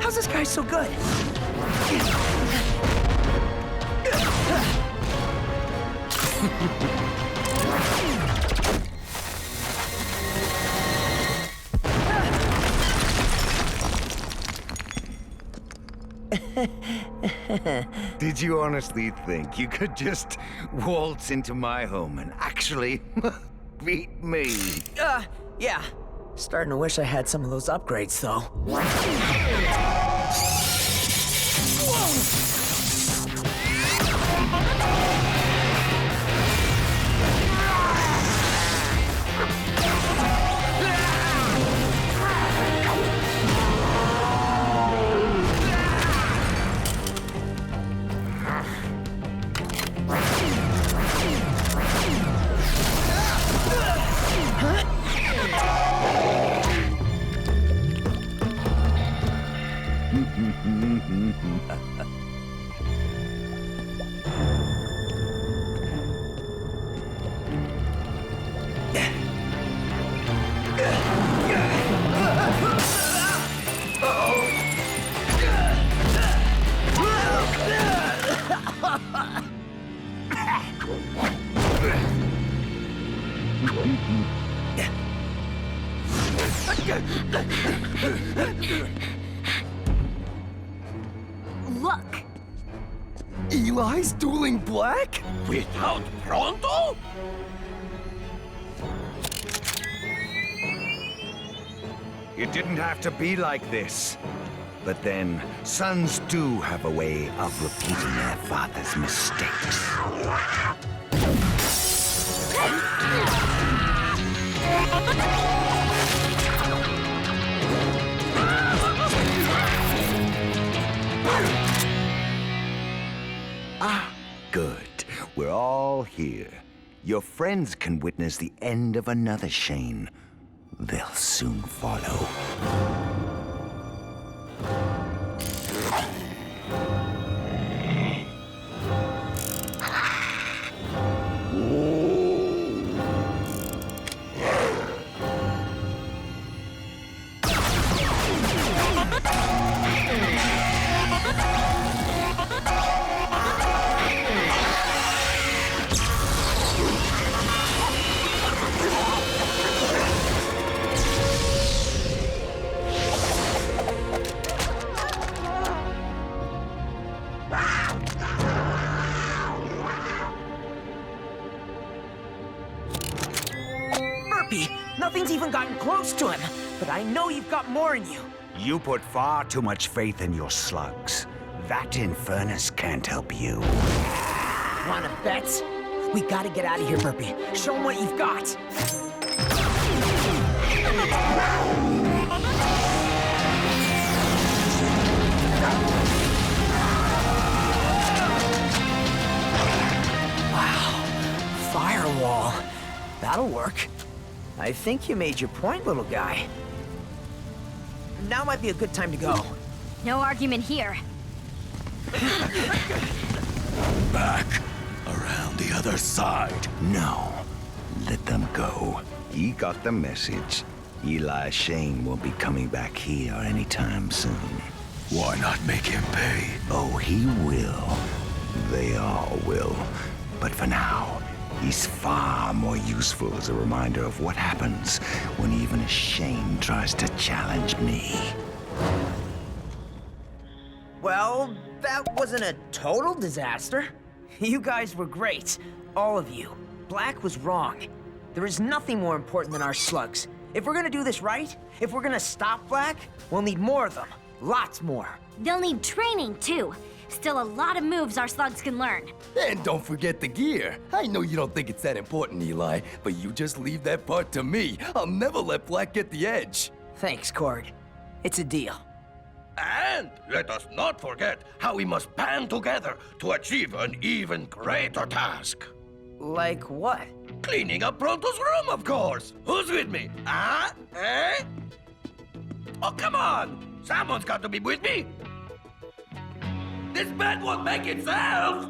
How's this guy so good? Did you honestly think you could just waltz into my home and actually beat me? Yeah. Starting to wish I had some of those upgrades, though. Eli's dueling Blakk? Without Pronto? It didn't have to be like this. But then, sons do have a way of repeating their father's mistakes. Ah, good. We're all here. Your friends can witness the end of another Shane. They'll soon follow. Nothing's even gotten close to him, but I know you've got more in you. You put far too much faith in your slugs. That Infernus can't help you. Wanna bet? We gotta get out of here, Burpee. Show him what you've got. Wow, firewall. That'll work. I think you made your point, little guy. Now might be a good time to go. No argument here. Back. Around the other side. No. Let them go. He got the message. Eli Shane won't be coming back here anytime soon. Why not make him pay? Oh, he will. They all will. But for now, he's far more useful as a reminder of what happens when even a Shane tries to challenge me. Well, that wasn't a total disaster. You guys were great. All of you. Blakk was wrong. There is nothing more important than our slugs. If we're gonna do this right, if we're gonna stop Blakk, we'll need more of them. Lots more. They'll need training, too. Still a lot of moves our slugs can learn. And don't forget the gear. I know you don't think it's that important, Eli, but you just leave that part to me. I'll never let Blakk get the edge. Thanks, Cord. It's a deal. And let us not forget how we must band together to achieve an even greater task. Like what? Cleaning up Pronto's room, of course. Who's with me? Huh? Eh? Oh, come on! Someone's got to be with me! This bed won't make itself!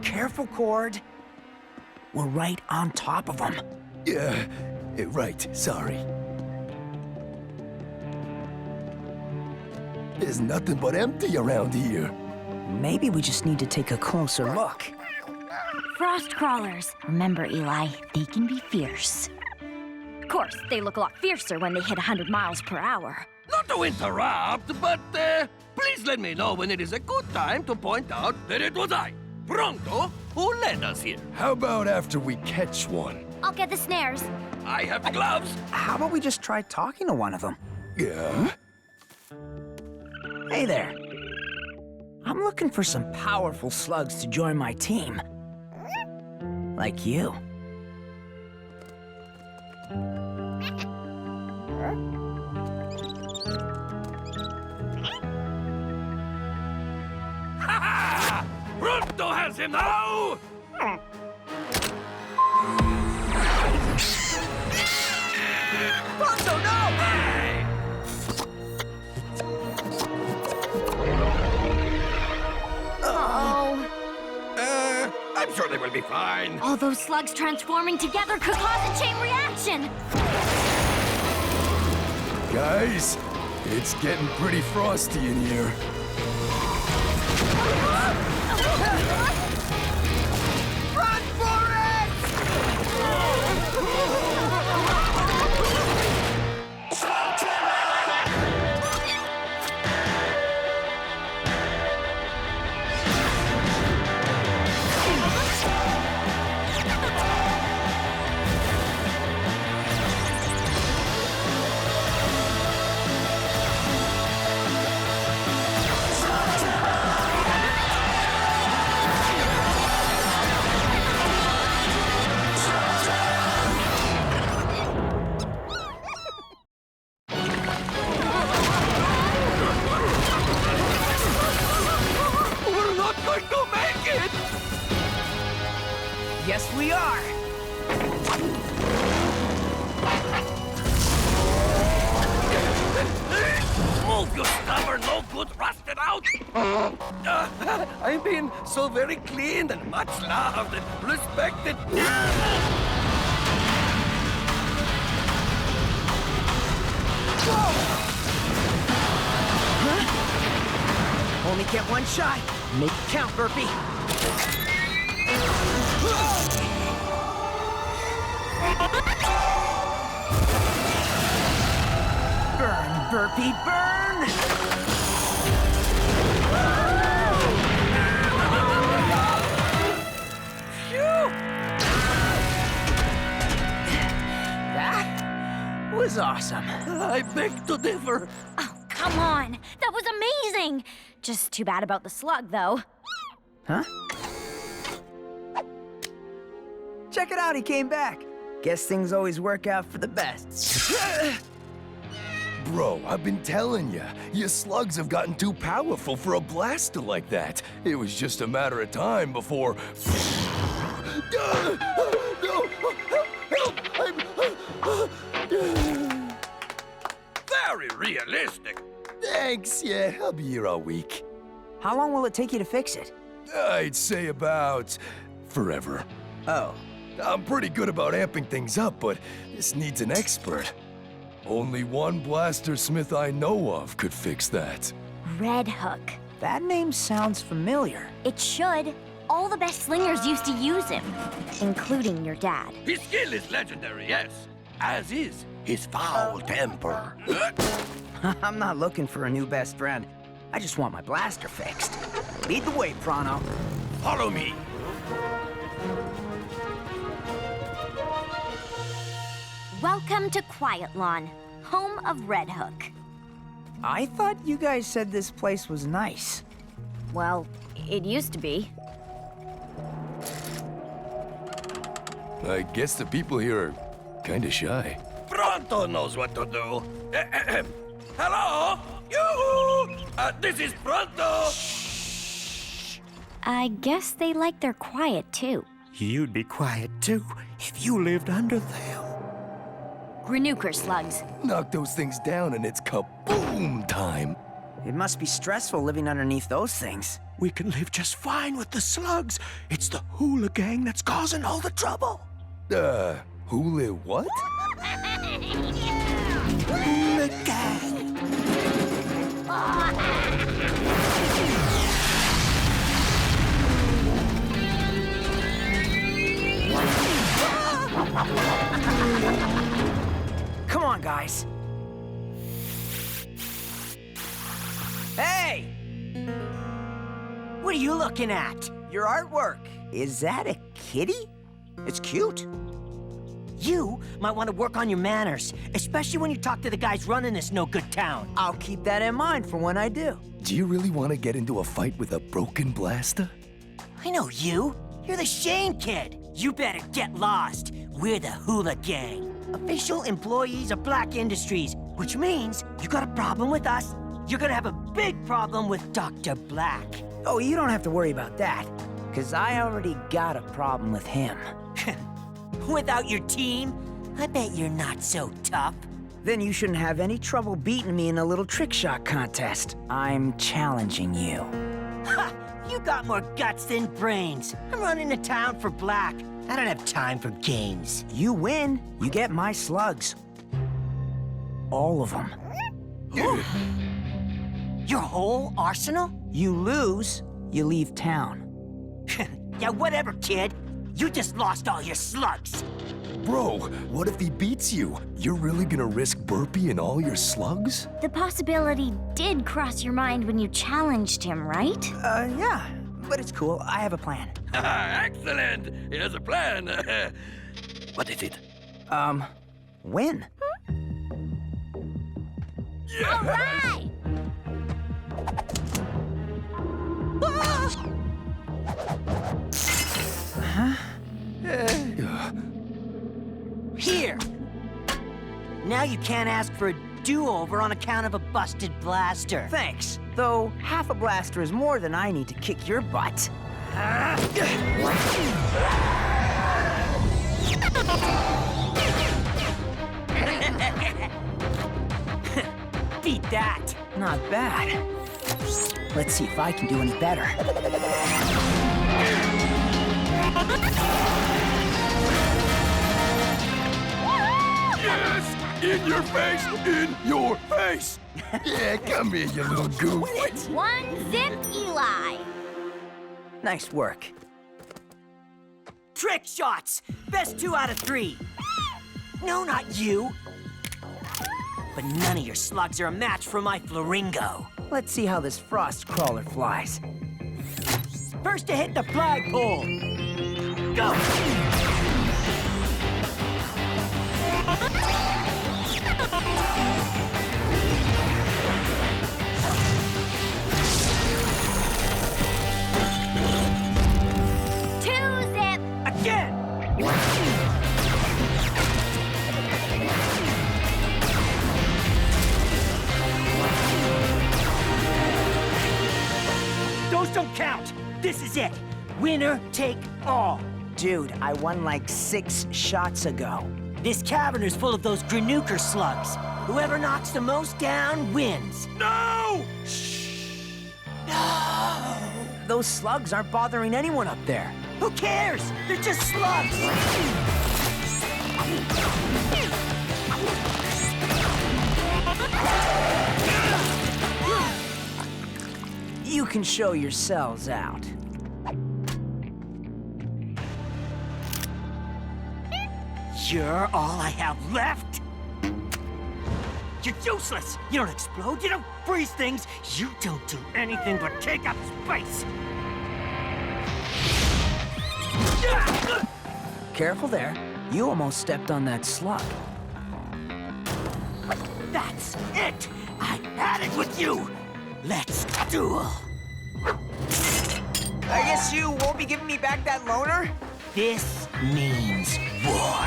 Careful, Cord. We're right on top of them. Yeah, right, sorry. There's nothing but empty around here. Maybe we just need to take a closer look. Frost crawlers. Remember, Eli, they can be fierce. Of course, they look a lot fiercer when they hit 100 miles per hour. Not to interrupt, but please let me know when it is a good time to point out that it was I, Pronto, who led us here. How about after we catch one? I'll get the snares. I have the gloves. How about we just try talking to one of them? Yeah? Hey there. I'm looking for some powerful slugs to join my team. Like you. Ha ha! Pronto has him now! Pronto, no! Hey! Oh. I'm sure they will be fine. All those slugs transforming together could cause a chain reaction. Guys, it's getting pretty frosty in here. Run for it! Move, you stubborn, no good, rusted out! I'm being so very clean and much loved and respected. Huh? Only get one shot. Make it count, Burpee. Burn, Burpee, burn! That was awesome. I beg to differ. Oh, come on. That was amazing. Just too bad about the slug, though. Huh? Check it out, he came back. Guess things always work out for the best. Bro, I've been telling you, your slugs have gotten too powerful for a blaster like that. It was just a matter of time before... No! Very realistic. Thanks, yeah, I'll be here all week. How long will it take you to fix it? I'd say about... forever. Oh. I'm pretty good about amping things up, but this needs an expert. Only one blaster smith I know of could fix that. Red Hook. That name sounds familiar. It should. All the best slingers used to use him, including your dad. His skill is legendary, yes. As is his foul temper. I'm not looking for a new best friend. I just want my blaster fixed. Lead the way, Prano. Follow me. Welcome to Quiet Lawn, home of Red Hook. I thought you guys said this place was nice. Well, it used to be. I guess the people here are kinda shy. Pronto knows what to do. Hello? You! This is Pronto! I guess they like their quiet, too. You'd be quiet, too, if you lived under them. Granooker slugs. Knock those things down and it's kaboom time. It must be stressful living underneath those things. We can live just fine with the slugs. It's the hula gang that's causing all the trouble. Hula what? Hula gang. Come on, guys. Hey! What are you looking at? Your artwork. Is that a kitty? It's cute. You might want to work on your manners, especially when you talk to the guys running this no-good town. I'll keep that in mind for when I do. Do you really want to get into a fight with a broken blaster? I know you. You're the Shane kid. You better get lost. We're the Hula Gang. Official employees of Blakk Industries, which means you got a problem with us, you're gonna have a big problem with Dr. Blakk. Oh, you don't have to worry about that, because I already got a problem with him. Without your team, I bet you're not so tough. Then you shouldn't have any trouble beating me in a little trick shot contest. I'm challenging you. Ha! You got more guts than brains. I'm running a town for Blakk. I don't have time for games. You win, you get my slugs. All of them. Your whole arsenal? You lose, you leave town. Yeah, whatever, kid. You just lost all your slugs. Bro, what if he beats you? You're really gonna risk Burpee and all your slugs? The possibility did cross your mind when you challenged him, right? Yeah, but it's cool. I have a plan. Excellent! Here's a plan. What is it? Win. All right! Here! Now you can't ask for a do-over on account of a busted blaster. Thanks. Though half a blaster is more than I need to kick your butt. Beat that! Not bad. Let's see if I can do any better. Yes! In your face! In your face! Yeah, come here, you little goof. One zip, Eli. Nice work. Trick shots! Best 2 out of 3. No, not you. But none of your slugs are a match for my Flamingo. Let's see how this frost crawler flies. First to hit the flagpole. Go! Two zip. Again! Those don't count. This is it. Winner take all. Dude, I won like 6 shots ago. This cavern is full of those Granooker slugs. Whoever knocks the most down wins. No! Those slugs aren't bothering anyone up there. Who cares? They're just slugs. You can show yourselves out. You're all I have left? You're useless! You don't explode, you don't freeze things, you don't do anything but take up space! Careful there. You almost stepped on that slug. That's it! I had it with you! Let's duel! I guess you won't be giving me back that loner? This means war.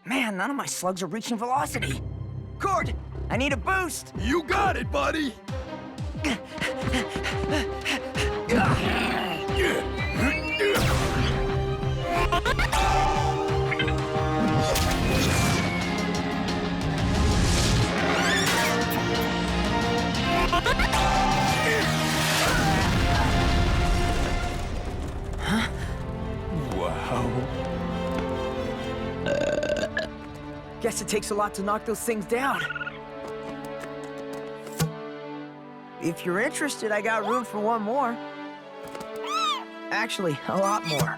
Man, none of my slugs are reaching velocity. Cord, I need a boost. You got it, buddy! Huh? Wow. Guess it takes a lot to knock those things down. If you're interested, I got room for one more. Actually, a lot more.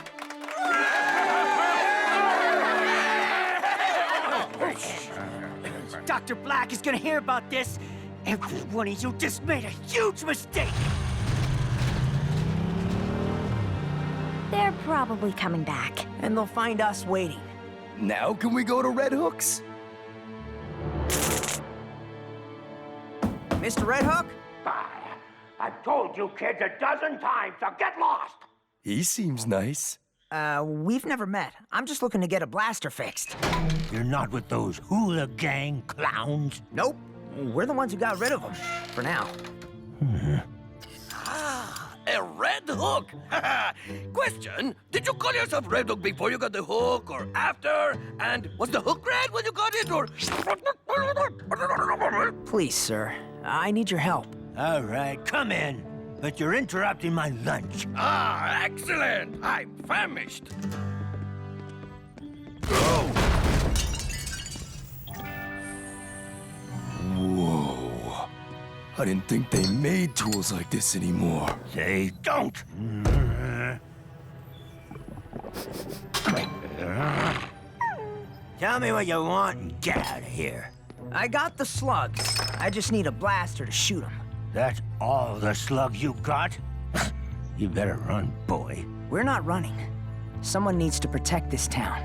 Dr. Blakk is gonna hear about this. Every one of you just made a huge mistake. They're probably coming back. And they'll find us waiting. Now can we go to Red Hook's? Mr. Red Hook? I've told you kids a dozen times to get lost! He seems nice. We've never met. I'm just looking to get a blaster fixed. You're not with those hula gang clowns? Nope. We're the ones who got rid of them. For now. A Red Hook! Question, did you call yourself Red Hook before you got the hook, or after? And was the hook red when you got it, or... Please, sir. I need your help. All right, come in. But you're interrupting my lunch. Ah, excellent! I'm famished. Whoa. I didn't think they made tools like this anymore. They don't. Tell me what you want and get out of here. I got the slugs. I just need a blaster to shoot them. That's all the slugs you got? You better run, boy. We're not running. Someone needs to protect this town.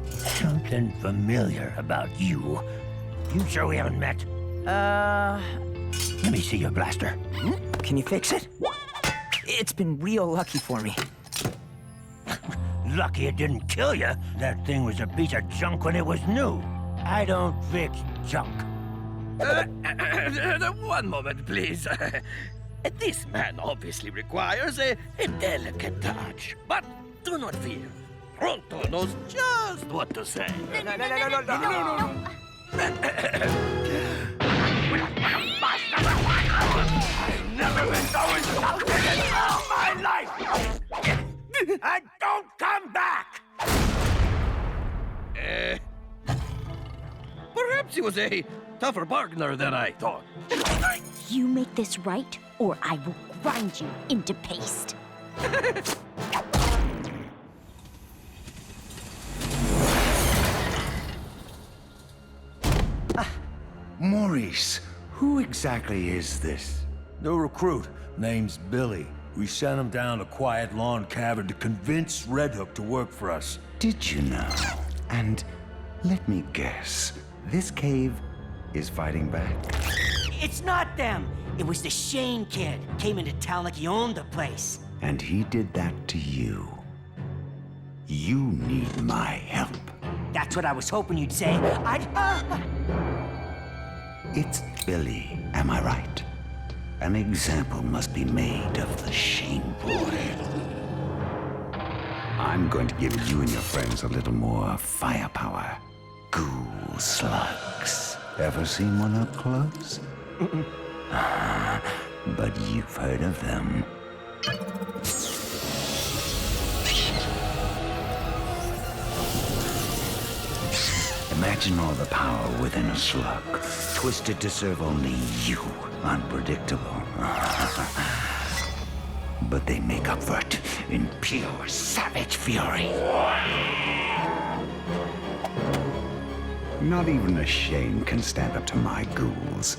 Something familiar about you. You sure we haven't met? Let me see your blaster. Can you fix it? It's been real lucky for me. Lucky it didn't kill you. That thing was a piece of junk when it was new. I don't fix junk. One moment, please. This man obviously requires a delicate touch. But do not fear. Pronto knows just what to say. No. I've never been so insulted in all my life! And don't come back! Perhaps he was a tougher bargainer than I thought. You make this right, or I will grind you into paste. Maurice, who exactly is this? No recruit. Name's Billy. We sent him down a quiet lawn cavern to convince Red Hook to work for us. Did you know? And let me guess, this cave is fighting back? It's not them. It was the Shane kid. Came into town like he owned the place. And he did that to you. You need my help. That's what I was hoping you'd say. It's Billy, am I right? An example must be made of the Shane boy. I'm going to give you and your friends a little more firepower. Ghoul slugs. Ever seen one up close? But you've heard of them. Imagine all the power within a slug, twisted to serve only you. Unpredictable. But they make up for it in pure savage fury. Not even a Shane can stand up to my ghouls.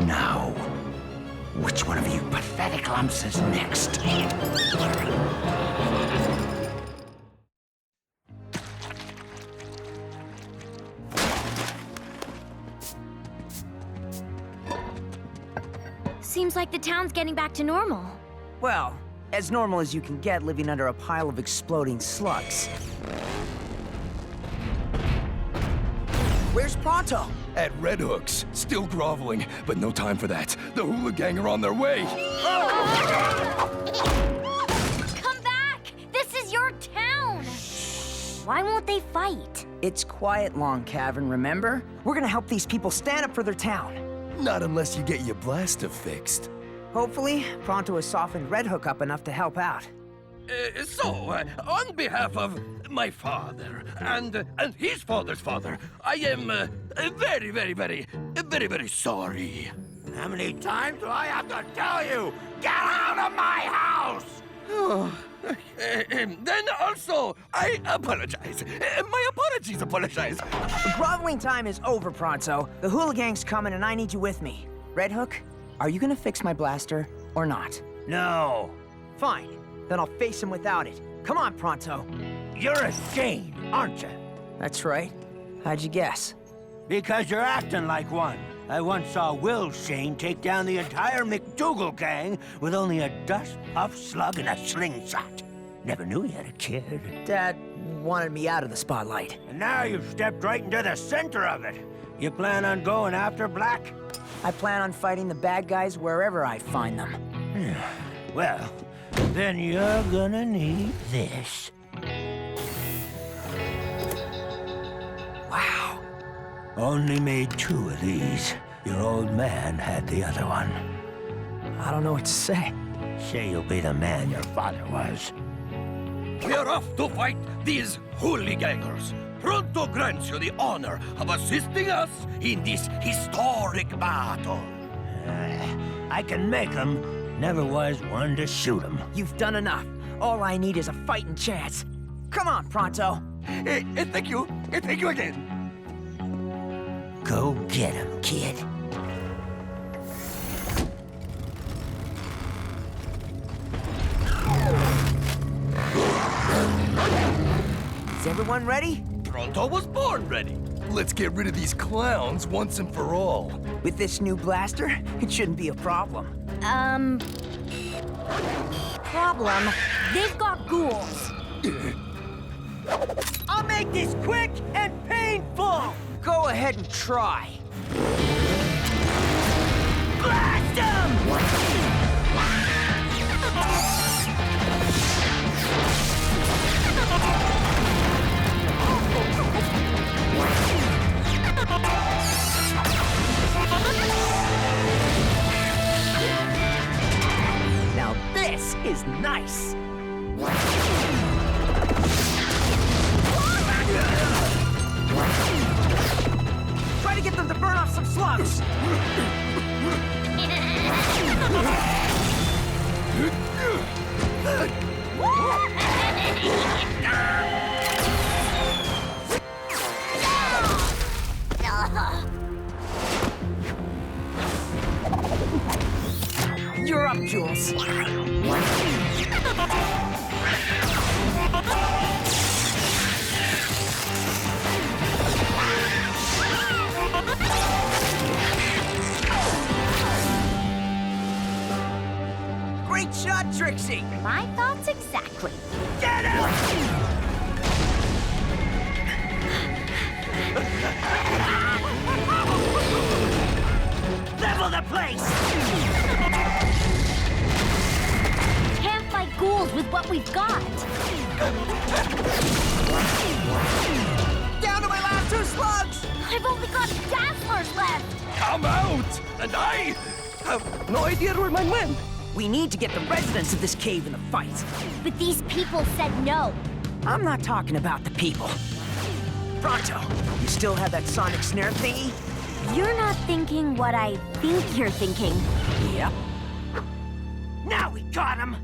Now, which one of you pathetic lumps is next? Seems like the town's getting back to normal. Well, as normal as you can get living under a pile of exploding slugs. Where's Pronto? At Red Hook's, still groveling, but no time for that. The Hula Gang are on their way. Come back! This is your town! Why won't they fight? It's quiet, Long Cavern, remember? We're gonna help these people stand up for their town. Not unless you get your blaster fixed. Hopefully, Pronto has softened Red Hook up enough to help out. On behalf of my father and his father's father, I am very, very, very, very, very sorry. How many times do I have to tell you? Get out of my house! Then also, I apologize. My apologies apologize. Groveling time is over, Pronto. The Hula Gang's coming and I need you with me. Red Hook, are you gonna fix my blaster or not? No. Fine. Then I'll face him without it. Come on, Pronto. You're a Shane, aren't you? That's right. How'd you guess? Because you're acting like one. I once saw Will Shane take down the entire McDougal gang with only a dust-puff slug and a slingshot. Never knew he had a kid. Dad wanted me out of the spotlight. And now you've stepped right into the center of it. You plan on going after Blakk? I plan on fighting the bad guys wherever I find them. Well, then you're gonna need this. Wow. Only made 2 of these. Your old man had the other one. I don't know what to say. Say you'll be the man your father was. We're off to fight these hooligangers. Pronto grants you the honor of assisting us in this historic battle. I can make them. Never was one to shoot them. You've done enough. All I need is a fighting chance. Come on, Pronto. Thank you. Thank you again. Go get him, kid. Is everyone ready? Pronto was born ready. Let's get rid of these clowns once and for all. With this new blaster, it shouldn't be a problem. Problem, they've got ghouls. I'll make this quick and painful! Go ahead and try. Blast them! Now this is nice. Try to get them to burn off some slugs. You're up, Jules. Great shot, Trixie! My thoughts exactly. Get him! Level the place! Can't fight ghouls with what we've got. Down to my last 2 slugs! I've only got dazzlers left. I'm out! And I have no idea where mine went. We need to get the residents of this cave in the fight. But these people said no. I'm not talking about the people. Pronto, you still have that sonic snare thingy? You're not thinking what I think you're thinking. Yep. Now we got him!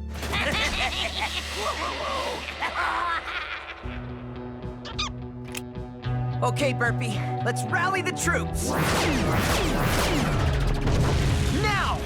Okay, Burpee, let's rally the troops. Now!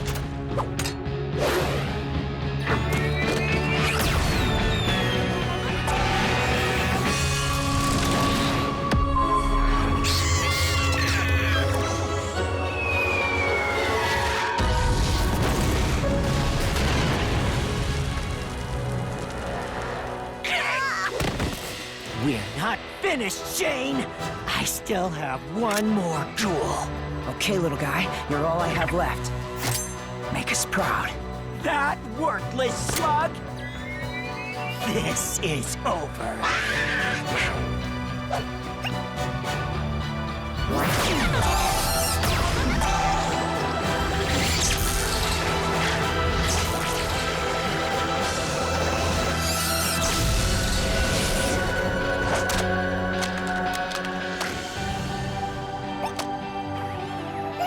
We're not finished, Shane! I still have one more duel. Okay, little guy, you're all I have left. Make us proud. That worthless slug! This is over.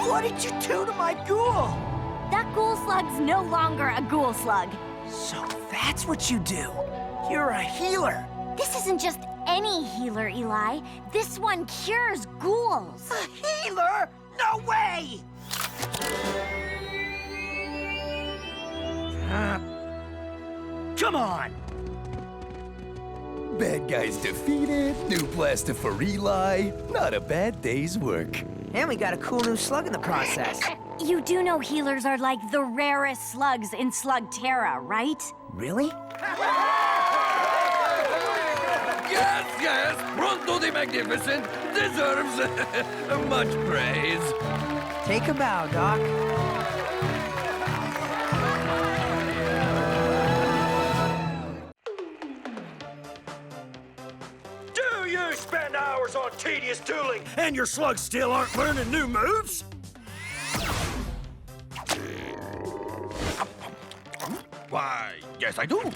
What did you do to my ghoul? That ghoul slug's no longer a ghoul slug. So that's what you do. You're a healer. This isn't just any healer, Eli. This one cures ghouls. A healer? No way! Come on! Bad guys defeated, new blaster for Eli. Not a bad day's work. And we got a cool new slug in the process. You do know healers are like the rarest slugs in Slugterra, right? Really? Yes, yes, Pronto the Magnificent deserves much praise. Take a bow, Doc. Do you spend hours on tedious dueling and your slugs still aren't learning new moves? Why, yes, I do.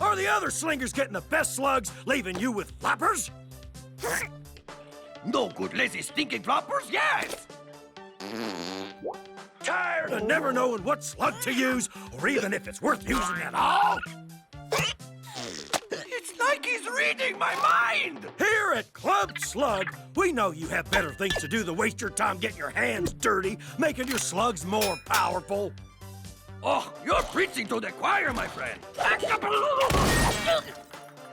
Are the other slingers getting the best slugs, leaving you with flappers? No good, lazy, stinking floppers, yes! Tired of never knowing what slug to use, or even if it's worth using at all? It's like he's reading my mind! Here at Club Slug, we know you have better things to do than waste your time getting your hands dirty, making your slugs more powerful. Oh, you're preaching to the choir, my friend.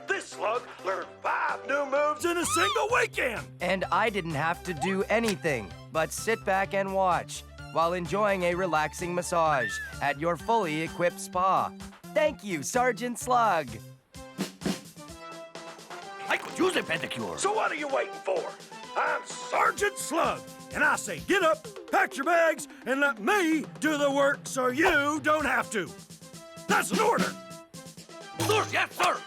This slug learned 5 new moves in a single weekend. And I didn't have to do anything but sit back and watch. while enjoying a relaxing massage at your fully equipped spa. Thank you, Sergeant Slug. I could use a pedicure. So what are you waiting for? I'm Sergeant Slug, and I say get up, pack your bags, and let me do the work so you don't have to. That's an order. Sir, yes, sir.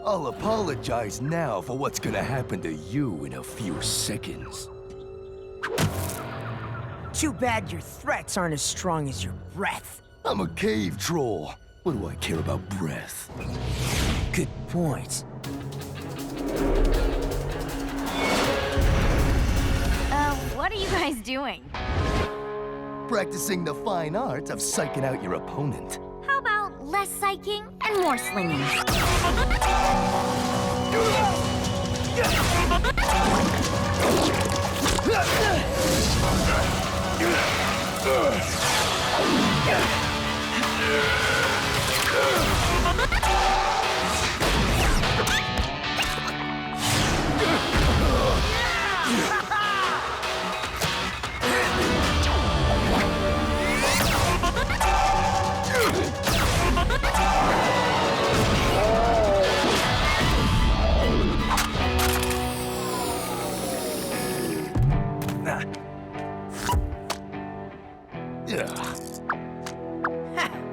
I'll apologize now for what's gonna happen to you in a few seconds. Too bad your threats aren't as strong as your breath. I'm a cave troll. What do I care about breath? Good point. What are you guys doing? Practicing the fine art of psyching out your opponent. How about less psyching and more slinging?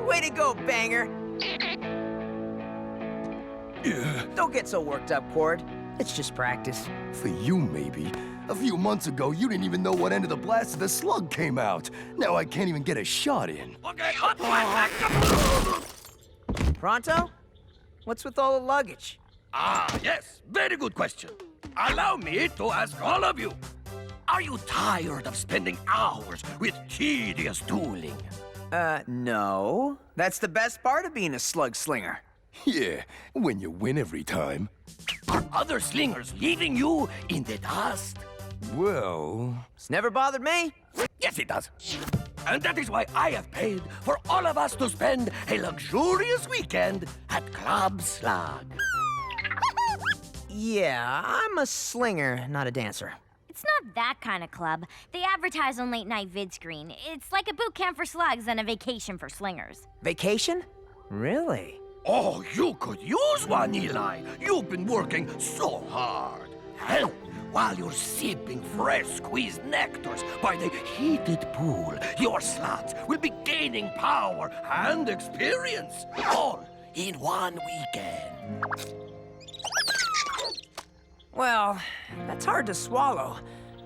Way to go, banger! Don't get so worked up, Cord. It's just practice. For you, maybe. A few months ago, you didn't even know what end of the blast of the slug came out. Now I can't even get a shot in. Okay, Pronto? What's with all the luggage? Ah, yes. Very good question. Allow me to ask all of you. Are you tired of spending hours with tedious dueling? No. That's the best part of being a slug slinger. Yeah, when you win every time. Are other slingers leaving you in the dust? Well... It's never bothered me. Yes, it does. And that is why I have paid for all of us to spend a luxurious weekend at Club Slug. Yeah, I'm a slinger, not a dancer. It's not that kind of club. They advertise on late-night vid-screen. It's like a boot camp for slugs and a vacation for slingers. Vacation? Really? Oh, you could use one, Eli. You've been working so hard. And while you're sipping fresh squeezed nectars by the heated pool, your slugs will be gaining power and experience, all in one weekend. Well, that's hard to swallow,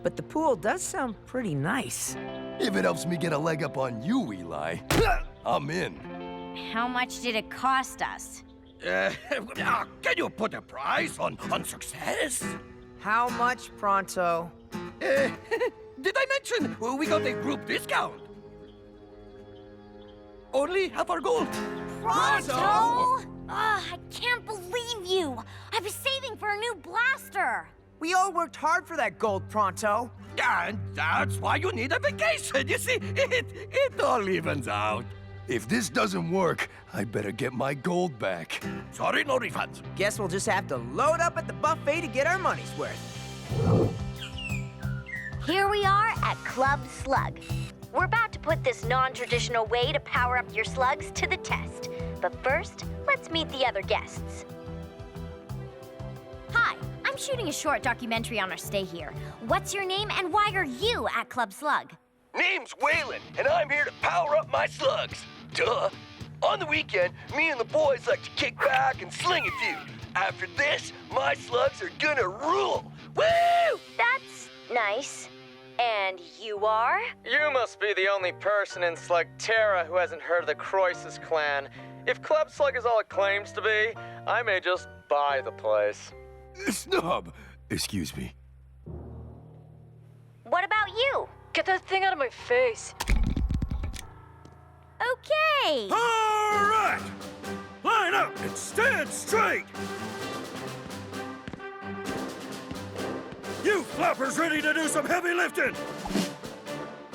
but the pool does sound pretty nice. If it helps me get a leg up on you, Eli, I'm in. How much did it cost us? Can you put a price on success? How much, Pronto? Did I mention we got a group discount? Only half our gold. Pronto! I can't believe you! I was saving for a new blaster! We all worked hard for that gold, Pronto. And that's why you need a vacation. You see, it all evens out. If this doesn't work, I better get my gold back. Sorry, no refunds. Guess we'll just have to load up at the buffet to get our money's worth. Here we are at Club Slug. We're about to put this non-traditional way to power up your slugs to the test. But first, let's meet the other guests. Hi, I'm shooting a short documentary on our stay here. What's your name and why are you at Club Slug? Name's Waylon, and I'm here to power up my slugs. Duh. On the weekend, me and the boys like to kick back and sling a few. After this, my slugs are gonna rule. Woo! That's nice. And you are? You must be the only person in Slugterra who hasn't heard of the Croesus clan. If Club Slug is all it claims to be, I may just buy the place. Snub! Excuse me. What about you? Get that thing out of my face. Okay. All right! Line up and stand straight! You floppers ready to do some heavy lifting?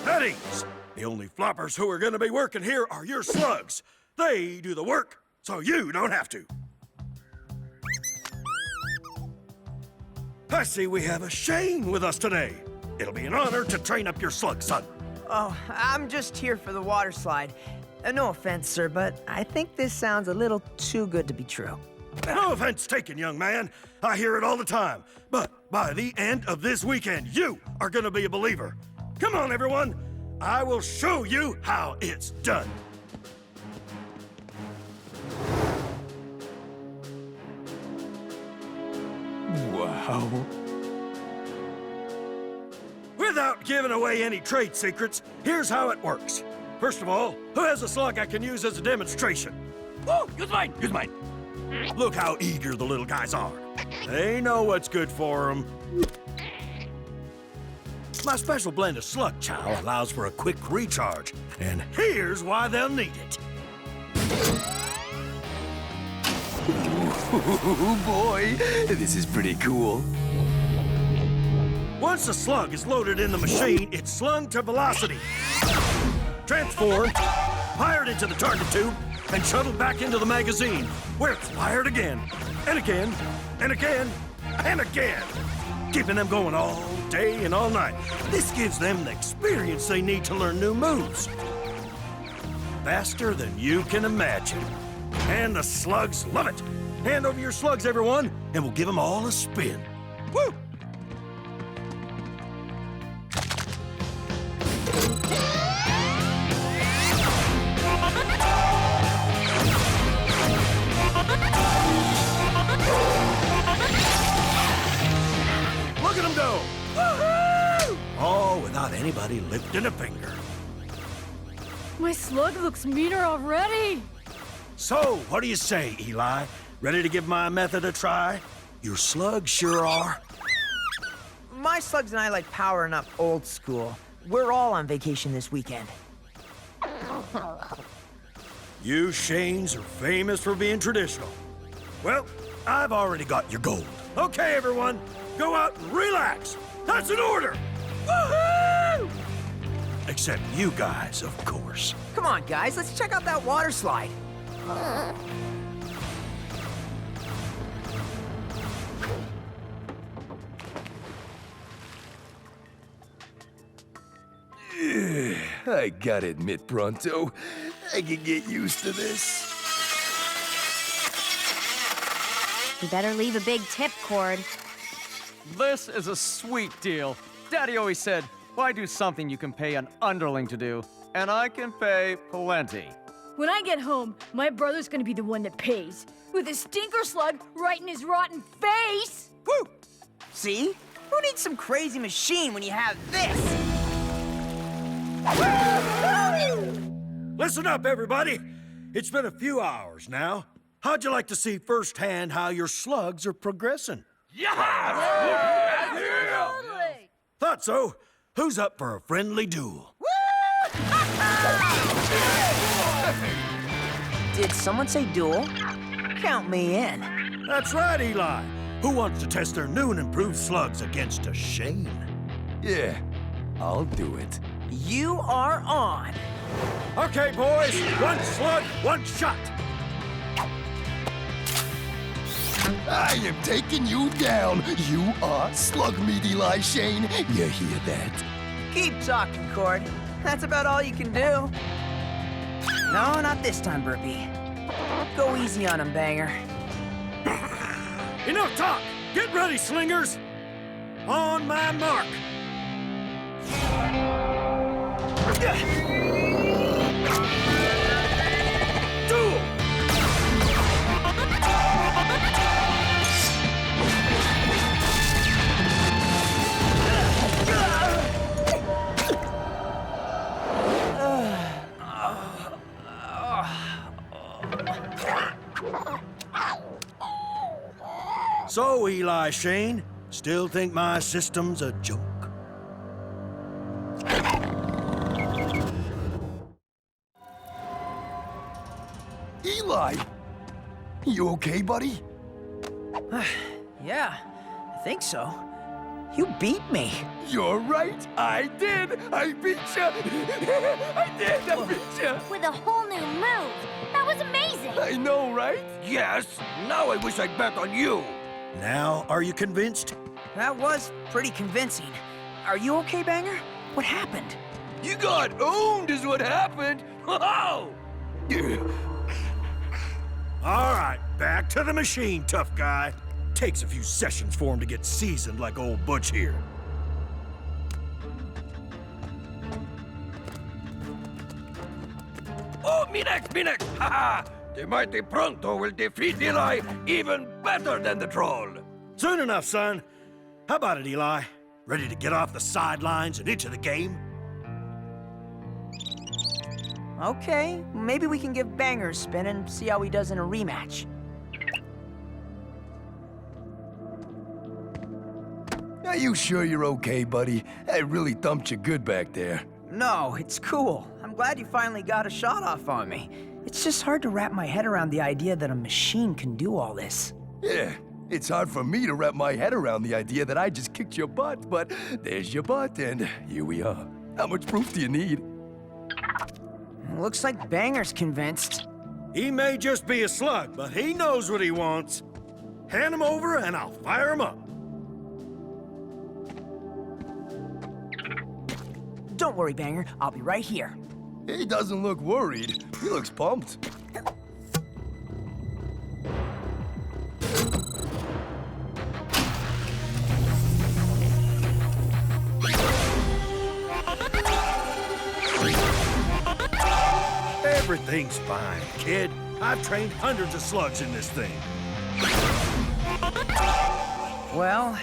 At ease. The only floppers who are gonna be working here are your slugs. They do the work, so you don't have to. I see we have a Shane with us today. It'll be an honor to train up your slug, son. Oh, I'm just here for the water slide. No offense, sir, but I think this sounds a little too good to be true. No offense taken, young man. I hear it all the time. But by the end of this weekend, you are gonna be a believer. Come on, everyone. I will show you how it's done. Wow. Without giving away any trade secrets, here's how it works. First of all, who has a slug I can use as a demonstration? Oh, use mine, use mine. Look how eager the little guys are. They know what's good for them. My special blend of slug chow allows for a quick recharge, and here's why they'll need it. Ooh, boy, this is pretty cool. Once the slug is loaded in the machine, it's slung to velocity, transformed, fired into the target tube, and shuttled back into the magazine, where it's fired again, and again, and again, and again, keeping them going all day and all night. This gives them the experience they need to learn new moves. Faster than you can imagine. And the slugs love it. Hand over your slugs, everyone, and we'll give them all a spin. Woo! Look at them go! Woohoo! All without anybody lifting a finger. My slug looks meaner already. So, what do you say, Eli? Ready to give my method a try? Your slugs sure are. My slugs and I like powering up old school. We're all on vacation this weekend. You Shanes are famous for being traditional. Well, I've already got your gold. Okay, everyone, go out and relax. That's an order. Woohoo! Except you guys, of course. Come on, guys, let's check out that water slide. I gotta admit, Pronto, I can get used to this. You better leave a big tip, Cord. This is a sweet deal. Daddy always said, why do something you can pay an underling to do? And I can pay plenty. When I get home, my brother's gonna be the one that pays. With a stinker slug right in his rotten face! Woo! See? Who needs some crazy machine when you have this? Listen up, everybody. It's been a few hours now. How'd you like to see firsthand how your slugs are progressing? Totally! Thought so. Who's up for a friendly duel? Did someone say duel? Count me in. That's right, Eli. Who wants to test their new and improved slugs against a Shane? Yeah, I'll do it. You are on. Okay, boys. One slug, one shot. I am taking you down. You are slug meat, Eli Shane. You hear that? Keep talking, Cord. That's about all you can do. No, not this time, Burpee. Go easy on him, Banger. Enough talk. Get ready, slingers. On my mark. Duel! So, Eli Shane, still think my system's a joke? Eli! You okay, buddy? Yeah, I think so. You beat me. You're right, I did! I beat ya! I beat ya! With a whole new move. That was amazing. I know, right? Yes, now I wish I'd bet on you. Now, are you convinced? That was pretty convincing. Are you okay, Banger? What happened? You got owned is what happened! Oh! All right, back to the machine, tough guy. Takes a few sessions for him to get seasoned like old Butch here. Oh, me next! Haha! The mighty Pronto will defeat Eli even better than the troll. Soon enough, son. How about it, Eli? Ready to get off the sidelines and into the game? Okay, maybe we can give Banger a spin and see how he does in a rematch. Are you sure you're okay, buddy? I really thumped you good back there. No, it's cool. I'm glad you finally got a shot off on me. It's just hard to wrap my head around the idea that a machine can do all this. Yeah, it's hard for me to wrap my head around the idea that I just kicked your butt, but there's your butt, and here we are. How much proof do you need? Looks like Banger's convinced. He may just be a slug, but he knows what he wants. Hand him over and I'll fire him up. Don't worry, Banger. I'll be right here. He doesn't look worried. He looks pumped. Everything's fine, kid. I've trained hundreds of slugs in this thing. Well,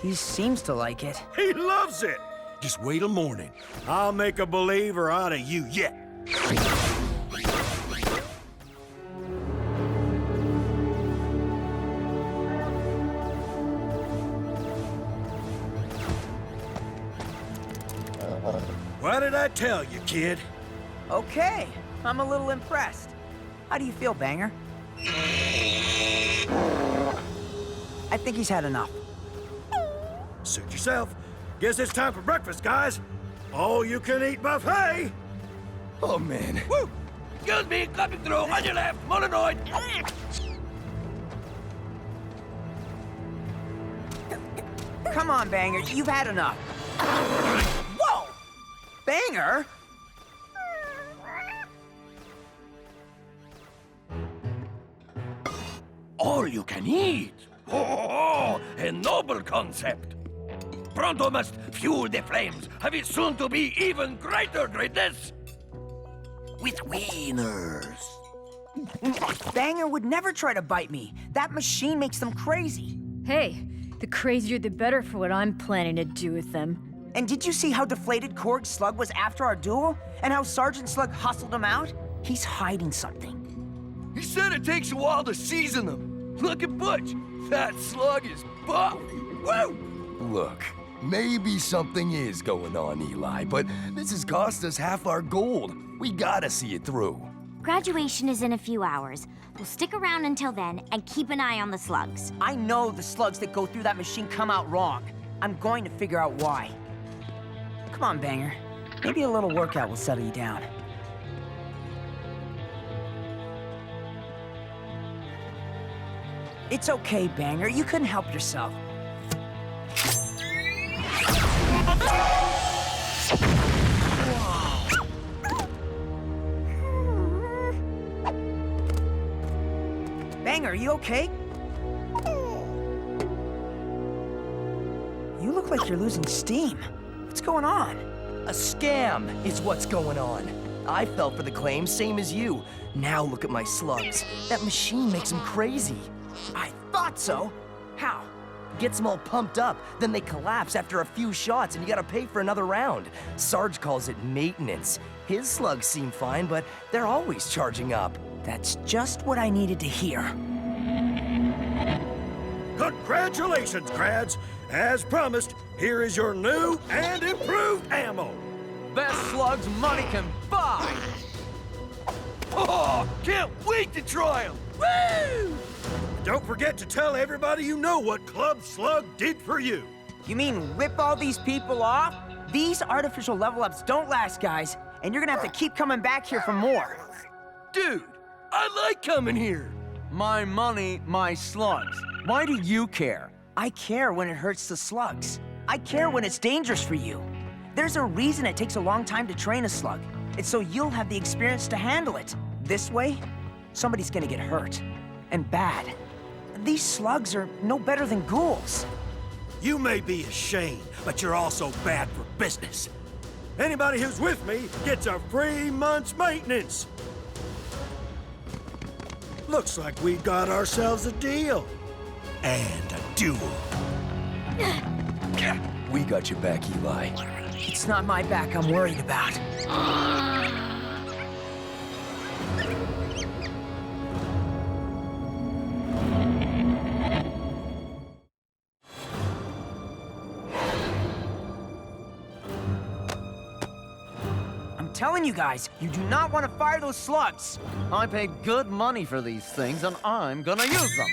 he seems to like it. He loves it! Just wait till morning. I'll make a believer out of you yet. What did I tell you, kid? Okay, I'm a little impressed. How do you feel, Banger? I think he's had enough. Suit yourself. Guess it's time for breakfast, guys. All-you-can-eat buffet! Oh, man. Woo! Excuse me, coming through on your left, Molinoid. Come on, Banger, you've had enough. Whoa! Banger? All you can eat. Oh, a noble concept. Pronto must fuel the flames of its soon-to-be even greater greatness. With wieners. Banger would never try to bite me. That machine makes them crazy. Hey, the crazier the better for what I'm planning to do with them. And did you see how deflated Korg's slug was after our duel? And how Sergeant Slug hustled him out? He's hiding something. He said it takes a while to season them. Look at Butch. That slug is buff. Woo! Look, maybe something is going on, Eli, but this has cost us half our gold. We gotta see it through. Graduation is in a few hours. We'll stick around until then and keep an eye on the slugs. I know the slugs that go through that machine come out wrong. I'm going to figure out why. Come on, Banger. Maybe a little workout will settle you down. It's okay, Banger. You couldn't help yourself. Banger, are you okay? You look like you're losing steam. What's going on? A scam is what's going on. I fell for the claim, same as you. Now look at my slugs. That machine makes them crazy. I thought so. How? Gets them all pumped up, then they collapse after a few shots and you gotta pay for another round. Sarge calls it maintenance. His slugs seem fine, but they're always charging up. That's just what I needed to hear. Congratulations, grads! As promised, here is your new and improved ammo. Best slugs money can buy! Oh, can't wait to try them! Woo! Don't forget to tell everybody you know what Club Slug did for you. You mean rip all these people off? These artificial level-ups don't last, guys, and you're gonna have to keep coming back here for more. Dude, I like coming here. My money, my slugs. Why do you care? I care when it hurts the slugs. I care when it's dangerous for you. There's a reason it takes a long time to train a slug. It's so you'll have the experience to handle it. This way, somebody's gonna get hurt. And bad. These slugs are no better than ghouls. You may be a Shane, but you're also bad for business. Anybody who's with me gets a free month's maintenance. Looks like we got ourselves a deal. And a duel. We got your back, Eli. It's not my back I'm worried about. I'm telling you guys, you do not want to fire those slugs. I pay good money for these things, and I'm gonna use them.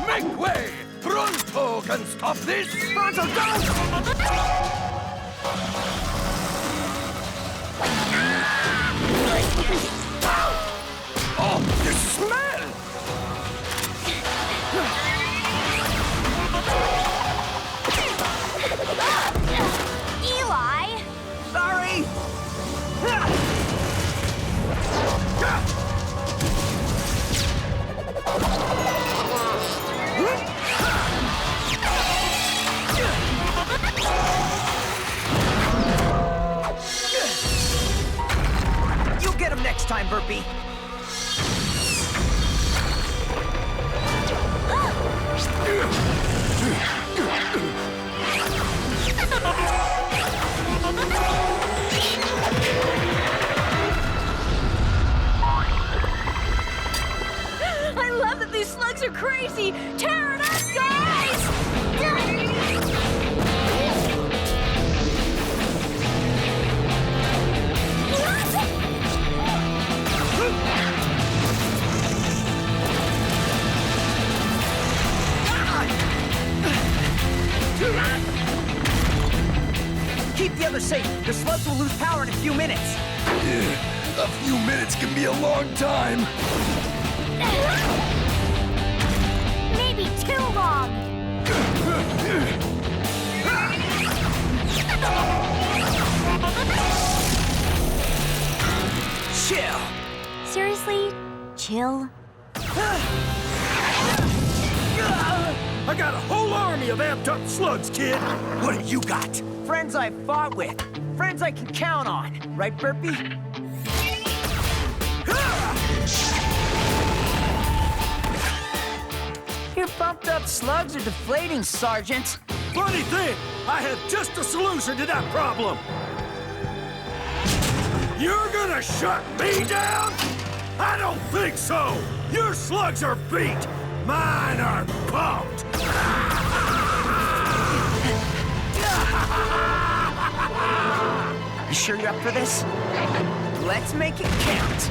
Make way! Pronto can stop this! Pronto, don't! Oh, the smell! Eli! Sorry! You'll get him next time, Burpee. I love that these slugs are crazy! Tear it up, guys! Keep the others safe. The slugs will lose power in a few minutes. A few minutes can be a long time. Maybe too long. Chill. Seriously? Chill? I got a whole army of amped up slugs, kid. What have you got? Friends I've fought with. Friends I can count on. Right, Burpee? Your bumped up slugs are deflating, Sergeant. Funny thing, I have just a solution to that problem. You're gonna shut me down? I don't think so. Your slugs are beat. Mine are pumped. You sure you're up for this? Let's make it count.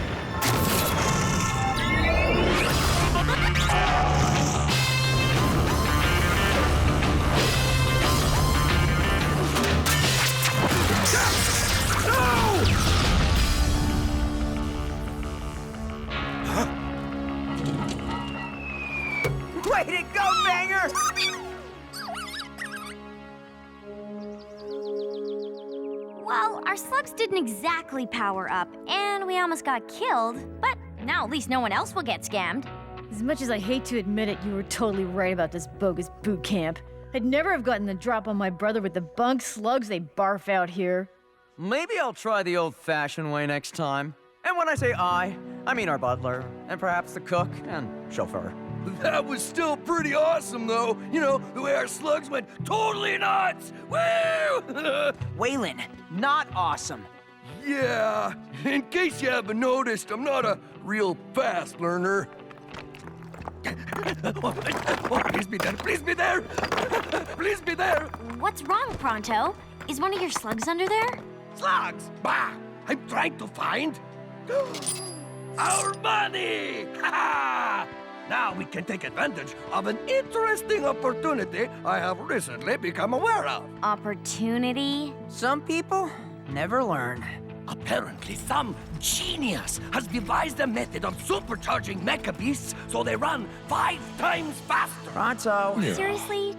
Way to go, Banger! Well, our slugs didn't exactly power up, and we almost got killed, but now at least no one else will get scammed. As much as I hate to admit it, you were totally right about this bogus boot camp. I'd never have gotten the drop on my brother with the bunk slugs they barf out here. Maybe I'll try the old-fashioned way next time. And when I say I mean our butler, and perhaps the cook and chauffeur. That was still pretty awesome, though. You know, the way our slugs went totally nuts. Woo! Waylon, not awesome. Yeah, in case you haven't noticed, I'm not a real fast learner. Oh, please be there, please be there! Please be there! What's wrong, Pronto? Is one of your slugs under there? Slugs? Bah! I'm trying to find our money! Now we can take advantage of an interesting opportunity I have recently become aware of. Opportunity? Some people never learn. Apparently, some genius has devised a method of supercharging mecha beasts so they run 5 times faster. Pronto. Seriously?